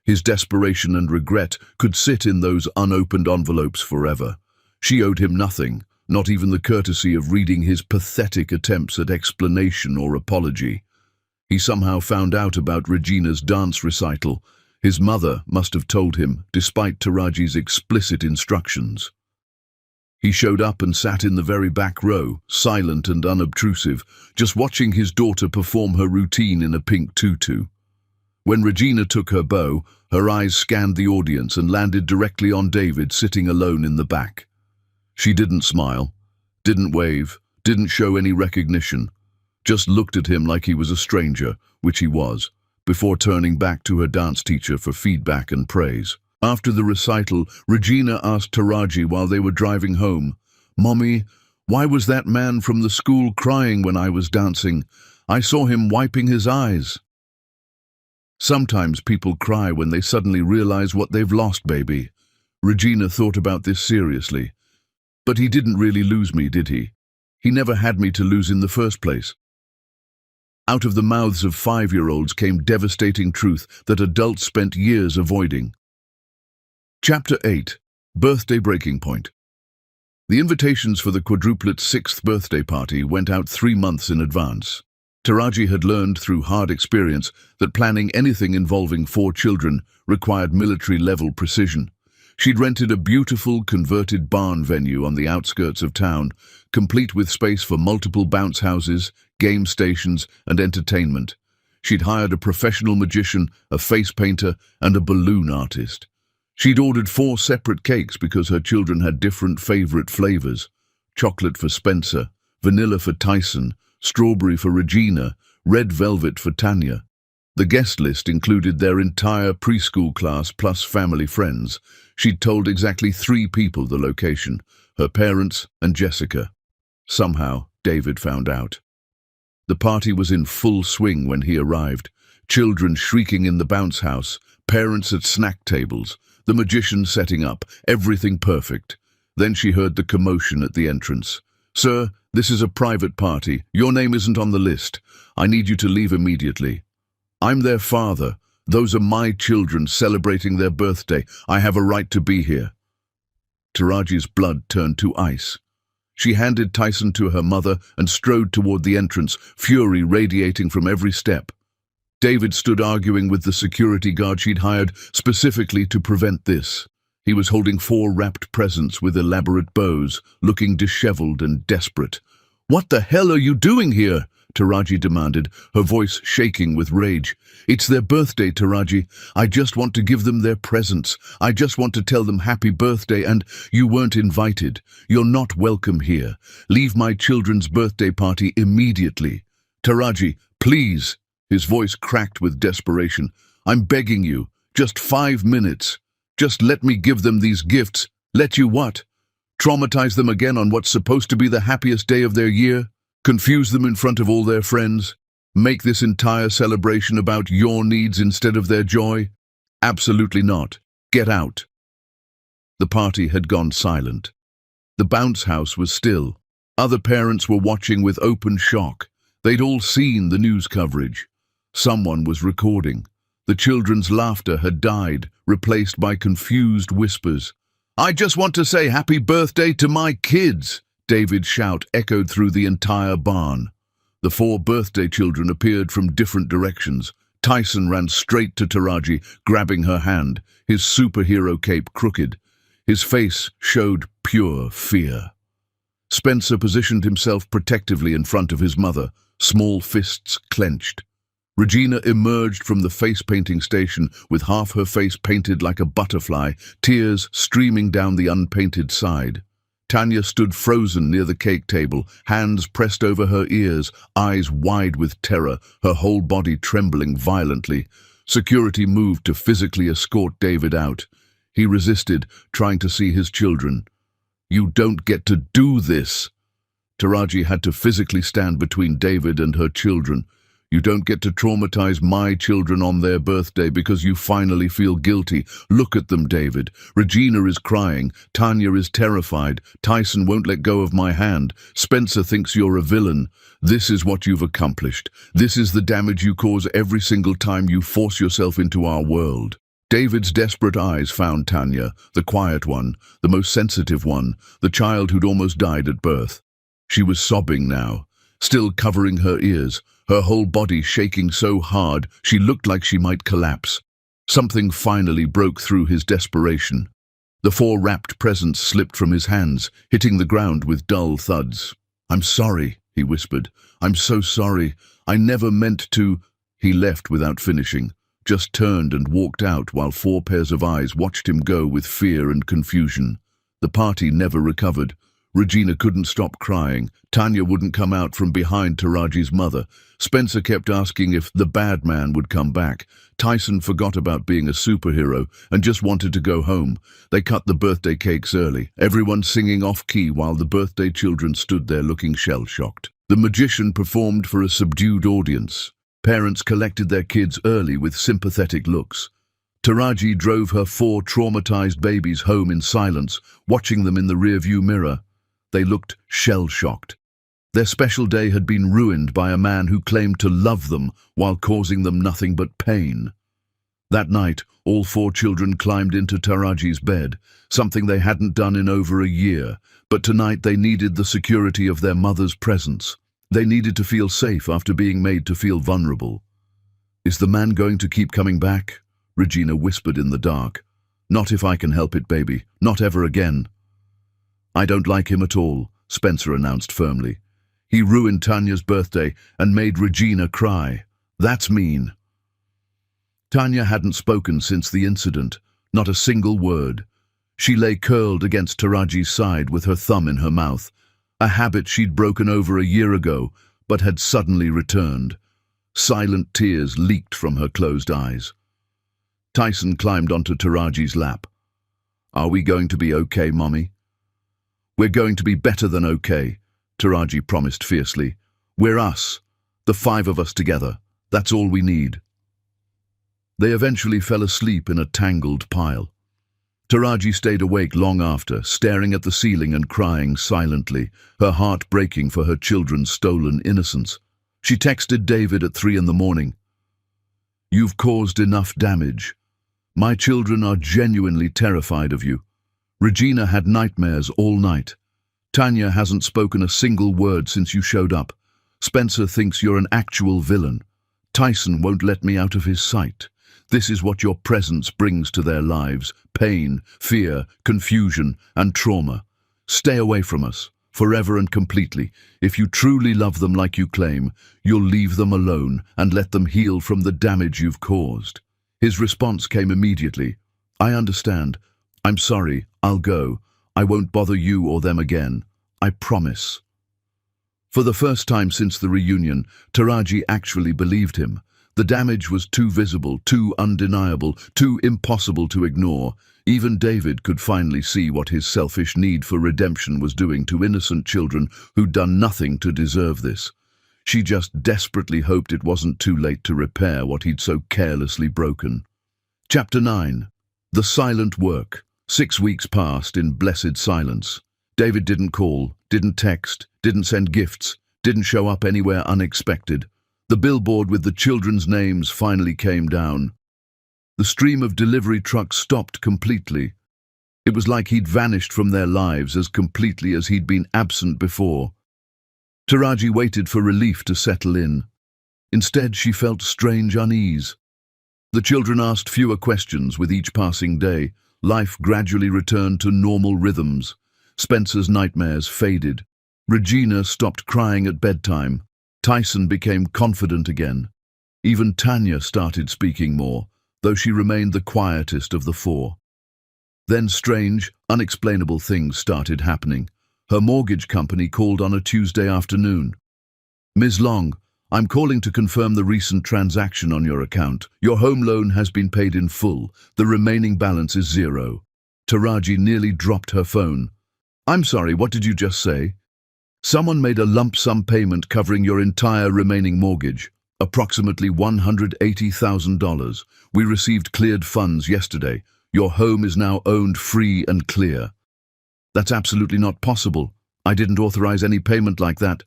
S1: His desperation and regret could sit in those unopened envelopes forever. She owed him nothing, not even the courtesy of reading his pathetic attempts at explanation or apology. He somehow found out about Regina's dance recital. His mother must have told him, despite Taraji's explicit instructions. He showed up and sat in the very back row, silent and unobtrusive, just watching his daughter perform her routine in a pink tutu. When Regina took her bow, her eyes scanned the audience and landed directly on David sitting alone in the back. She didn't smile, didn't wave, didn't show any recognition, just looked at him like he was a stranger, which he was, before turning back to her dance teacher for feedback and praise. After the recital, Regina asked Taraji while they were driving home, "Mommy, why was that man from the school crying when I was dancing? I saw him wiping his eyes." "Sometimes people cry when they suddenly realize what they've lost, baby." Regina thought about this seriously. "But he didn't really lose me, did he? He never had me to lose in the first place." Out of the mouths of 5-year-olds came devastating truth that adults spent years avoiding. Chapter 8. Birthday Breaking Point. The invitations for the quadruplet's 6th birthday party went out 3 months in advance. Taraji had learned through hard experience that planning anything involving 4 children required military-level precision. She'd rented a beautiful, converted barn venue on the outskirts of town, complete with space for multiple bounce houses, game stations, and entertainment. She'd hired a professional magician, a face painter, and a balloon artist. She'd ordered 4 separate cakes because her children had different favorite flavors: chocolate for Spencer, vanilla for Tyson, strawberry for Regina, red velvet for Tanya. The guest list included their entire preschool class plus family friends. She'd told exactly 3 people the location: her parents and Jessica. Somehow, David found out. The party was in full swing when he arrived. Children shrieking in the bounce house, parents at snack tables, the magician setting up, everything perfect. Then she heard the commotion at the entrance. "Sir, this is a private party. Your name isn't on the list. I need you to leave immediately." "I'm their father. Those are my children celebrating their birthday. I have a right to be here." Taraji's blood turned to ice. She handed Tyson to her mother and strode toward the entrance, fury radiating from every step. David stood arguing with the security guard she'd hired specifically to prevent this. He was holding 4 wrapped presents with elaborate bows, looking disheveled and desperate. "What the hell are you doing here?" Taraji demanded, her voice shaking with rage. "It's their birthday, Taraji. I just want to give them their presents. I just want to tell them happy birthday, and you weren't invited. You're not welcome here. Leave my children's birthday party immediately." "Taraji, please." His voice cracked with desperation. "I'm begging you. Just 5 minutes. Just let me give them these gifts." "Let you what? Traumatize them again on what's supposed to be the happiest day of their year? Confuse them in front of all their friends? Make this entire celebration about your needs instead of their joy? Absolutely not. Get out." The party had gone silent. The bounce house was still. Other parents were watching with open shock. They'd all seen the news coverage. Someone was recording. The children's laughter had died, replaced by confused whispers. "I just want to say happy birthday to my kids!" David's shout echoed through the entire barn. The 4 birthday children appeared from different directions. Tyson ran straight to Taraji, grabbing her hand, his superhero cape crooked. His face showed pure fear. Spencer positioned himself protectively in front of his mother, small fists clenched. Regina emerged from the face-painting station with half her face painted like a butterfly, tears streaming down the unpainted side. Tanya stood frozen near the cake table, hands pressed over her ears, eyes wide with terror, her whole body trembling violently. Security moved to physically escort David out. He resisted, trying to see his children. "You don't get to do this." Taraji had to physically stand between David and her children. "You don't get to traumatize my children on their birthday because you finally feel guilty. Look at them, David. Regina is crying. Tanya is terrified. Tyson won't let go of my hand. Spencer thinks you're a villain. This is what you've accomplished. This is the damage you cause every single time you force yourself into our world." David's desperate eyes found Tanya, the quiet one, the most sensitive one, the child who'd almost died at birth. She was sobbing now, still covering her ears, her whole body shaking so hard she looked like she might collapse. Something finally broke through his desperation. The 4 wrapped presents slipped from his hands, hitting the ground with dull thuds. "I'm sorry," he whispered. "I'm so sorry. I never meant to—" He left without finishing, just turned and walked out while 4 pairs of eyes watched him go with fear and confusion. The party never recovered. Regina couldn't stop crying. Tanya wouldn't come out from behind Taraji's mother. Spencer kept asking if the bad man would come back. Tyson forgot about being a superhero and just wanted to go home. They cut the birthday cakes early, everyone singing off-key while the birthday children stood there looking shell-shocked. The magician performed for a subdued audience. Parents collected their kids early with sympathetic looks. Taraji drove her 4 traumatized babies home in silence, watching them in the rearview mirror. They looked shell-shocked. Their special day had been ruined by a man who claimed to love them while causing them nothing but pain. That night, all 4 children climbed into Taraji's bed, something they hadn't done in over a year, but tonight they needed the security of their mother's presence. They needed to feel safe after being made to feel vulnerable. "Is the man going to keep coming back?" Regina whispered in the dark. "Not if I can help it, baby. Not ever again." "I don't like him at all," Spencer announced firmly. "He ruined Tanya's birthday and made Regina cry. That's mean." Tanya hadn't spoken since the incident, not a single word. She lay curled against Taraji's side with her thumb in her mouth, a habit she'd broken over a year ago, but had suddenly returned. Silent tears leaked from her closed eyes. Tyson climbed onto Taraji's lap. "Are we going to be okay, Mommy?" "We're going to be better than okay," Taraji promised fiercely. "We're us, the 5 of us together. That's all we need." They eventually fell asleep in a tangled pile. Taraji stayed awake long after, staring at the ceiling and crying silently, her heart breaking for her children's stolen innocence. She texted David at 3 in the morning. "You've caused enough damage. My children are genuinely terrified of you. Regina had nightmares all night. Tanya hasn't spoken a single word since you showed up. Spencer thinks you're an actual villain. Tyson won't let me out of his sight. This is what your presence brings to their lives: pain, fear, confusion, and trauma. Stay away from us, forever and completely. If you truly love them like you claim, you'll leave them alone and let them heal from the damage you've caused." His response came immediately. "I understand. I'm sorry. I'll go. I won't bother you or them again. I promise." For the first time since the reunion, Taraji actually believed him. The damage was too visible, too undeniable, too impossible to ignore. Even David could finally see what his selfish need for redemption was doing to innocent children who'd done nothing to deserve this. She just desperately hoped it wasn't too late to repair what he'd so carelessly broken. Chapter 9. The Silent Work. 6 weeks passed in blessed silence. David didn't call, didn't text, didn't send gifts, didn't show up anywhere unexpected. The billboard with the children's names finally came down. The stream of delivery trucks stopped completely. It was like he'd vanished from their lives as completely as he'd been absent before. Taraji waited for relief to settle in. Instead, she felt strange unease. The children asked fewer questions with each passing day. Life gradually returned to normal rhythms. Spencer's nightmares faded. Regina stopped crying at bedtime. Tyson became confident again. Even Tanya started speaking more, though she remained the quietest of the 4. Then strange, unexplainable things started happening. Her mortgage company called on a Tuesday afternoon. "Ms. Long, I'm calling to confirm the recent transaction on your account. Your home loan has been paid in full. The remaining balance is 0. Taraji nearly dropped her phone. "I'm sorry, what did you just say?" "Someone made a lump sum payment covering your entire remaining mortgage, approximately $180,000. We received cleared funds yesterday. Your home is now owned free and clear." "That's absolutely not possible. I didn't authorize any payment like that."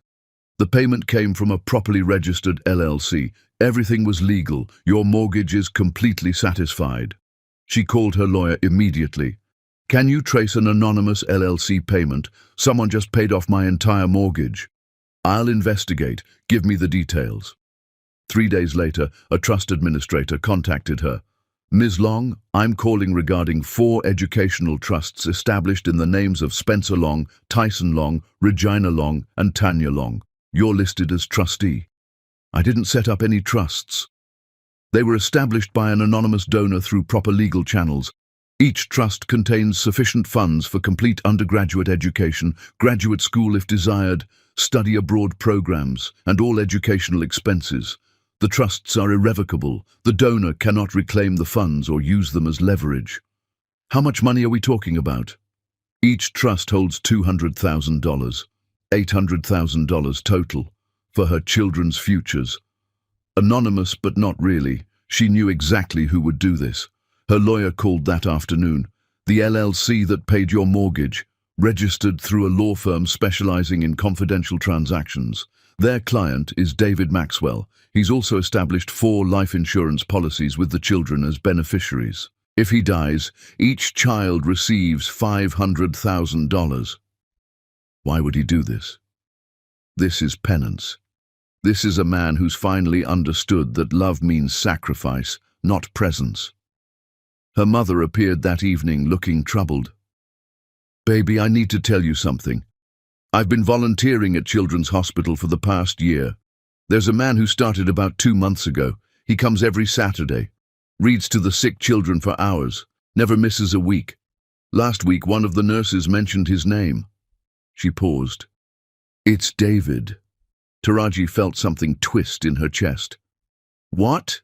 S1: "The payment came from a properly registered LLC. Everything was legal. Your mortgage is completely satisfied." She called her lawyer immediately. "Can you trace an anonymous LLC payment? Someone just paid off my entire mortgage." "I'll investigate. Give me the details." 3 days later, a trust administrator contacted her. "Ms. Long, I'm calling regarding 4 educational trusts established in the names of Spencer Long, Tyson Long, Regina Long, and Tanya Long. You're listed as trustee." "I didn't set up any trusts." "They were established by an anonymous donor through proper legal channels. Each trust contains sufficient funds for complete undergraduate education, graduate school if desired, study abroad programs, and all educational expenses. The trusts are irrevocable. The donor cannot reclaim the funds or use them as leverage." "How much money are we talking about?" "Each trust holds $200,000, $800,000 total, for her children's futures." Anonymous, but not really. She knew exactly who would do this. Her lawyer called that afternoon. "The LLC that paid your mortgage, registered through a law firm specializing in confidential transactions. Their client is David Maxwell. He's also established 4 life insurance policies with the children as beneficiaries. If he dies, each child receives $500,000. Why would he do this? This is penance. This is a man who's finally understood that love means sacrifice, not presence. Her mother appeared that evening looking troubled. "Baby, I need to tell you something. I've been volunteering at Children's Hospital for the past year. There's a man who started about 2 months ago. He comes every Saturday, reads to the sick children for hours. Never misses a week. Last week, one of the nurses mentioned his name. She paused. It's David. Taraji felt something twist in her chest. What?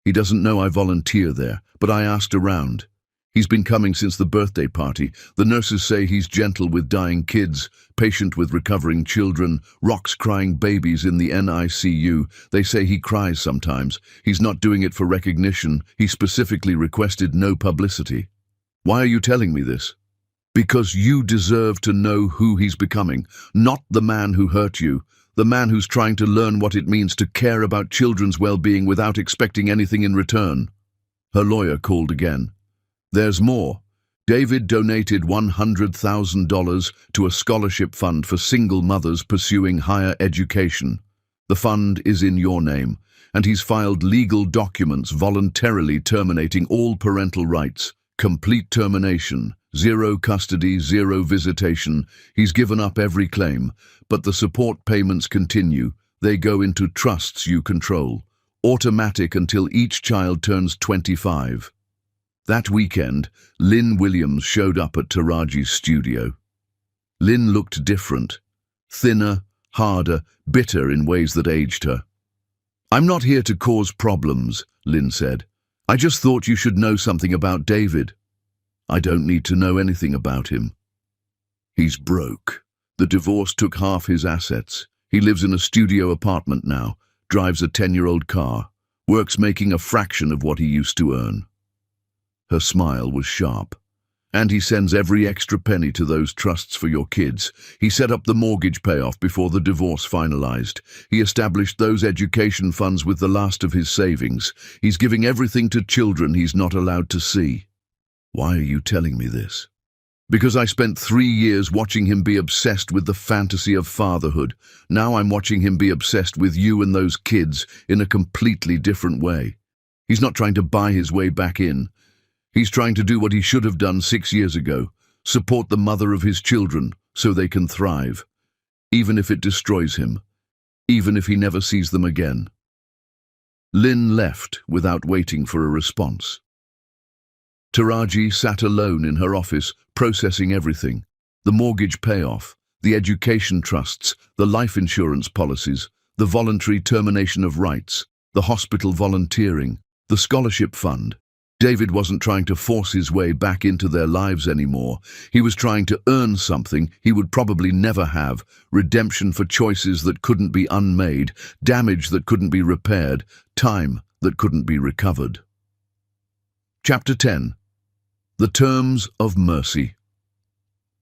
S1: He doesn't know I volunteer there, but I asked around. He's been coming since the birthday party. The nurses say he's gentle with dying kids, patient with recovering children, rocks crying babies in the NICU. They say he cries sometimes. He's not doing it for recognition. He specifically requested no publicity. Why are you telling me this? Because you deserve to know who he's becoming, not the man who hurt you, the man who's trying to learn what it means to care about children's well-being without expecting anything in return. Her lawyer called again. There's more. David donated $100,000 to a scholarship fund for single mothers pursuing higher education. The fund is in your name, and he's filed legal documents voluntarily terminating all parental rights. Complete termination, zero custody, zero visitation. He's given up every claim, but the support payments continue. They go into trusts you control, automatic until each child turns 25. That weekend, Lynn Williams showed up at Taraji's studio. Lynn looked different, thinner, harder, bitter in ways that aged her. I'm not here to cause problems, Lynn said. I just thought you should know something about David. I don't need to know anything about him. He's broke. The divorce took half his assets. He lives in a studio apartment now, drives a 10-year-old car, works making a fraction of what he used to earn. Her smile was sharp. And he sends every extra penny to those trusts for your kids. He set up the mortgage payoff before the divorce finalized. He established those education funds with the last of his savings. He's giving everything to children he's not allowed to see. Why are you telling me this? Because I spent 3 years watching him be obsessed with the fantasy of fatherhood. Now I'm watching him be obsessed with you and those kids in a completely different way. He's not trying to buy his way back in. He's trying to do what he should have done 6 years ago, support the mother of his children so they can thrive, even if it destroys him, even if he never sees them again. Lynn left without waiting for a response. Taraji sat alone in her office, processing everything: the mortgage payoff, the education trusts, the life insurance policies, the voluntary termination of rights, the hospital volunteering, the scholarship fund. David wasn't trying to force his way back into their lives anymore. He was trying to earn something he would probably never have: redemption for choices that couldn't be unmade, damage that couldn't be repaired, time that couldn't be recovered. Chapter 10. The Terms of Mercy.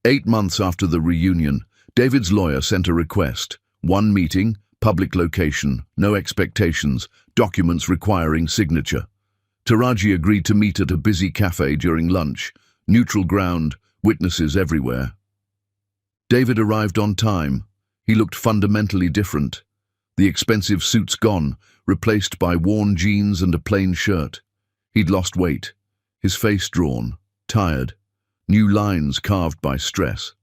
S1: 8 months after the reunion, David's lawyer sent a request: 1 meeting, public location, no expectations, documents requiring signature. Taraji agreed to meet at a busy cafe during lunch, neutral ground, witnesses everywhere. David arrived on time. He looked fundamentally different. The expensive suits gone, replaced by worn jeans and a plain shirt. He'd lost weight, his face drawn, tired, new lines carved by stress.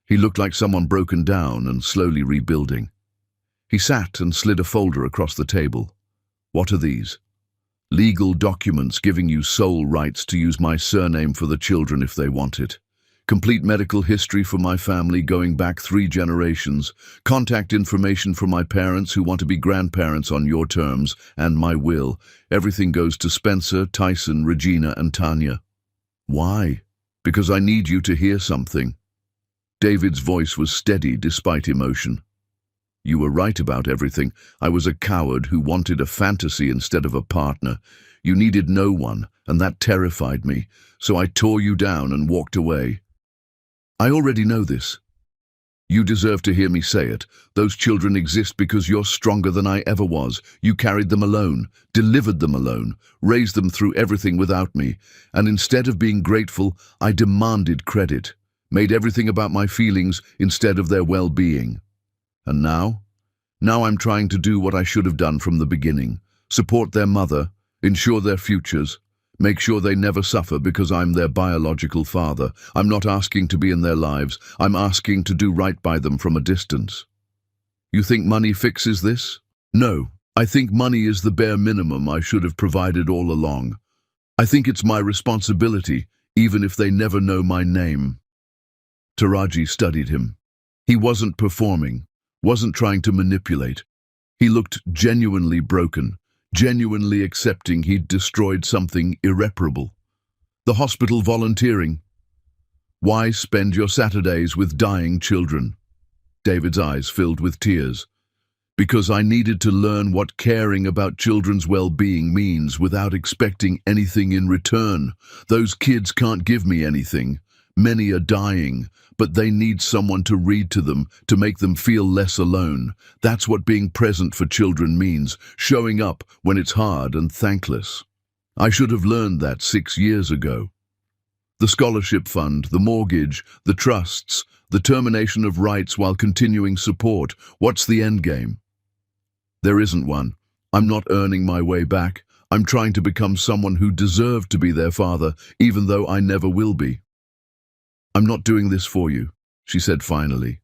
S1: He looked like someone broken down and slowly rebuilding. He sat and slid a folder across the table. What are these? Legal documents giving you sole rights to use my surname for the children if they want it. Complete medical history for my family going back 3 generations. Contact information for my parents who want to be grandparents on your terms, and my will. Everything goes to Spencer, Tyson, Regina, and Tanya. Why? Because I need you to hear something. David's voice was steady despite emotion. You were right about everything. I was a coward who wanted a fantasy instead of a partner. You needed no one, and that terrified me, so I tore you down and walked away. I already know this. You deserve to hear me say it. Those children exist because you're stronger than I ever was. You carried them alone, delivered them alone, raised them through everything without me, and instead of being grateful, I demanded credit, made everything about my feelings instead of their well-being. And now? Now I'm trying to do what I should have done from the beginning. Support their mother, ensure their futures, make sure they never suffer because I'm their biological father. I'm not asking to be in their lives. I'm asking to do right by them from a distance. You think money fixes this? No, I think money is the bare minimum I should have provided all along. I think it's my responsibility, even if they never know my name." Taraji studied him. He wasn't performing, wasn't trying to manipulate. He looked genuinely broken, genuinely accepting he'd destroyed something irreparable. The hospital volunteering. "Why spend your Saturdays with dying children?" David's eyes filled with tears. "Because I needed to learn what caring about children's well-being means without expecting anything in return. Those kids can't give me anything. Many are dying, but they need someone to read to them, to make them feel less alone. That's what being present for children means, showing up when it's hard and thankless. I should have learned that 6 years ago. The scholarship fund, the mortgage, the trusts, the termination of rights while continuing support. What's the end game? There isn't one. I'm not earning my way back. I'm trying to become someone who deserved to be their father, even though I never will be." "I'm not doing this for you," she said finally.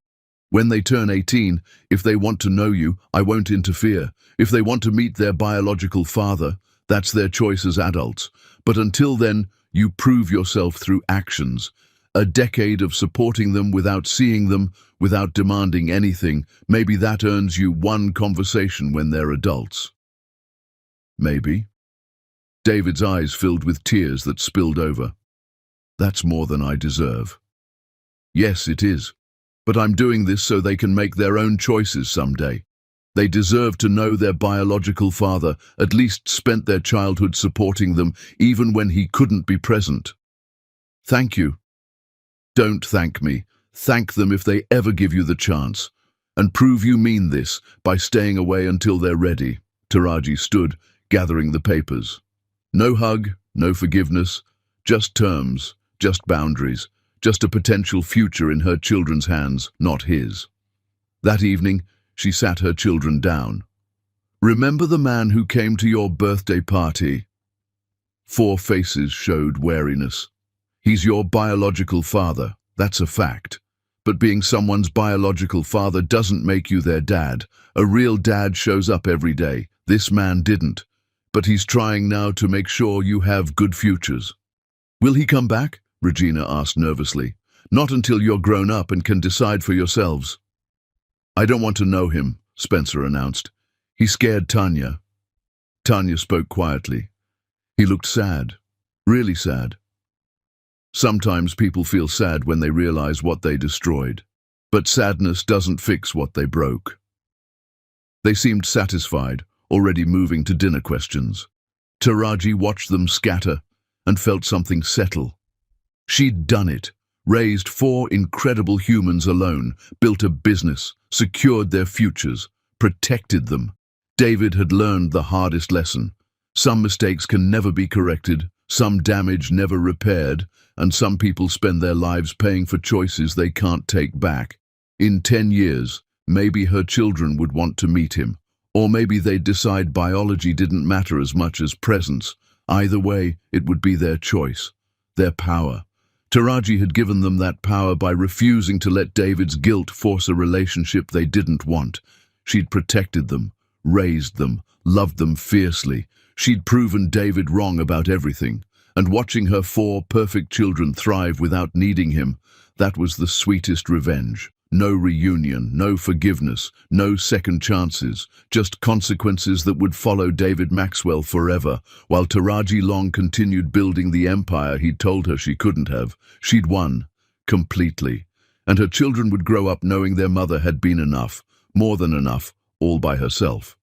S1: "When they turn 18, if they want to know you, I won't interfere. If they want to meet their biological father, that's their choice as adults. But until then, you prove yourself through actions. A decade of supporting them without seeing them, without demanding anything, maybe that earns you one conversation when they're adults." "Maybe." David's eyes filled with tears that spilled over. "That's more than I deserve." "Yes, it is. But I'm doing this so they can make their own choices someday. They deserve to know their biological father at least spent their childhood supporting them, even when he couldn't be present." "Thank you." "Don't thank me. Thank them if they ever give you the chance. And prove you mean this by staying away until they're ready." Taraji stood, gathering the papers. No hug, no forgiveness, just terms, just boundaries, just a potential future in her children's hands, not his. That evening, she sat her children down. "Remember the man who came to your birthday party?" 4 faces showed wariness. "He's your biological father, that's a fact. But being someone's biological father doesn't make you their dad. A real dad shows up every day. This man didn't. But he's trying now to make sure you have good futures." "Will he come back?" Regina asked nervously. "Not until you're grown up and can decide for yourselves." "I don't want to know him," Spencer announced. "He scared Tanya." Tanya spoke quietly. "He looked sad, really sad." Sometimes people feel sad when they realize what they destroyed. But sadness doesn't fix what they broke. They seemed satisfied, already moving to dinner questions. Taraji watched them scatter and felt something settle. She'd done it, raised 4 incredible humans alone, built a business, secured their futures, protected them. David had learned the hardest lesson. Some mistakes can never be corrected, some damage never repaired, and some people spend their lives paying for choices they can't take back. In 10 years, maybe her children would want to meet him, or maybe they'd decide biology didn't matter as much as presence. Either way, it would be their choice, their power. Taraji had given them that power by refusing to let David's guilt force a relationship they didn't want. She'd protected them, raised them, loved them fiercely. She'd proven David wrong about everything, and watching her 4 perfect children thrive without needing him, that was the sweetest revenge. No reunion, no forgiveness, no second chances, just consequences that would follow David Maxwell forever, while Taraji Long continued building the empire he'd told her she couldn't have. She'd won, completely, and her children would grow up knowing their mother had been enough, more than enough, all by herself.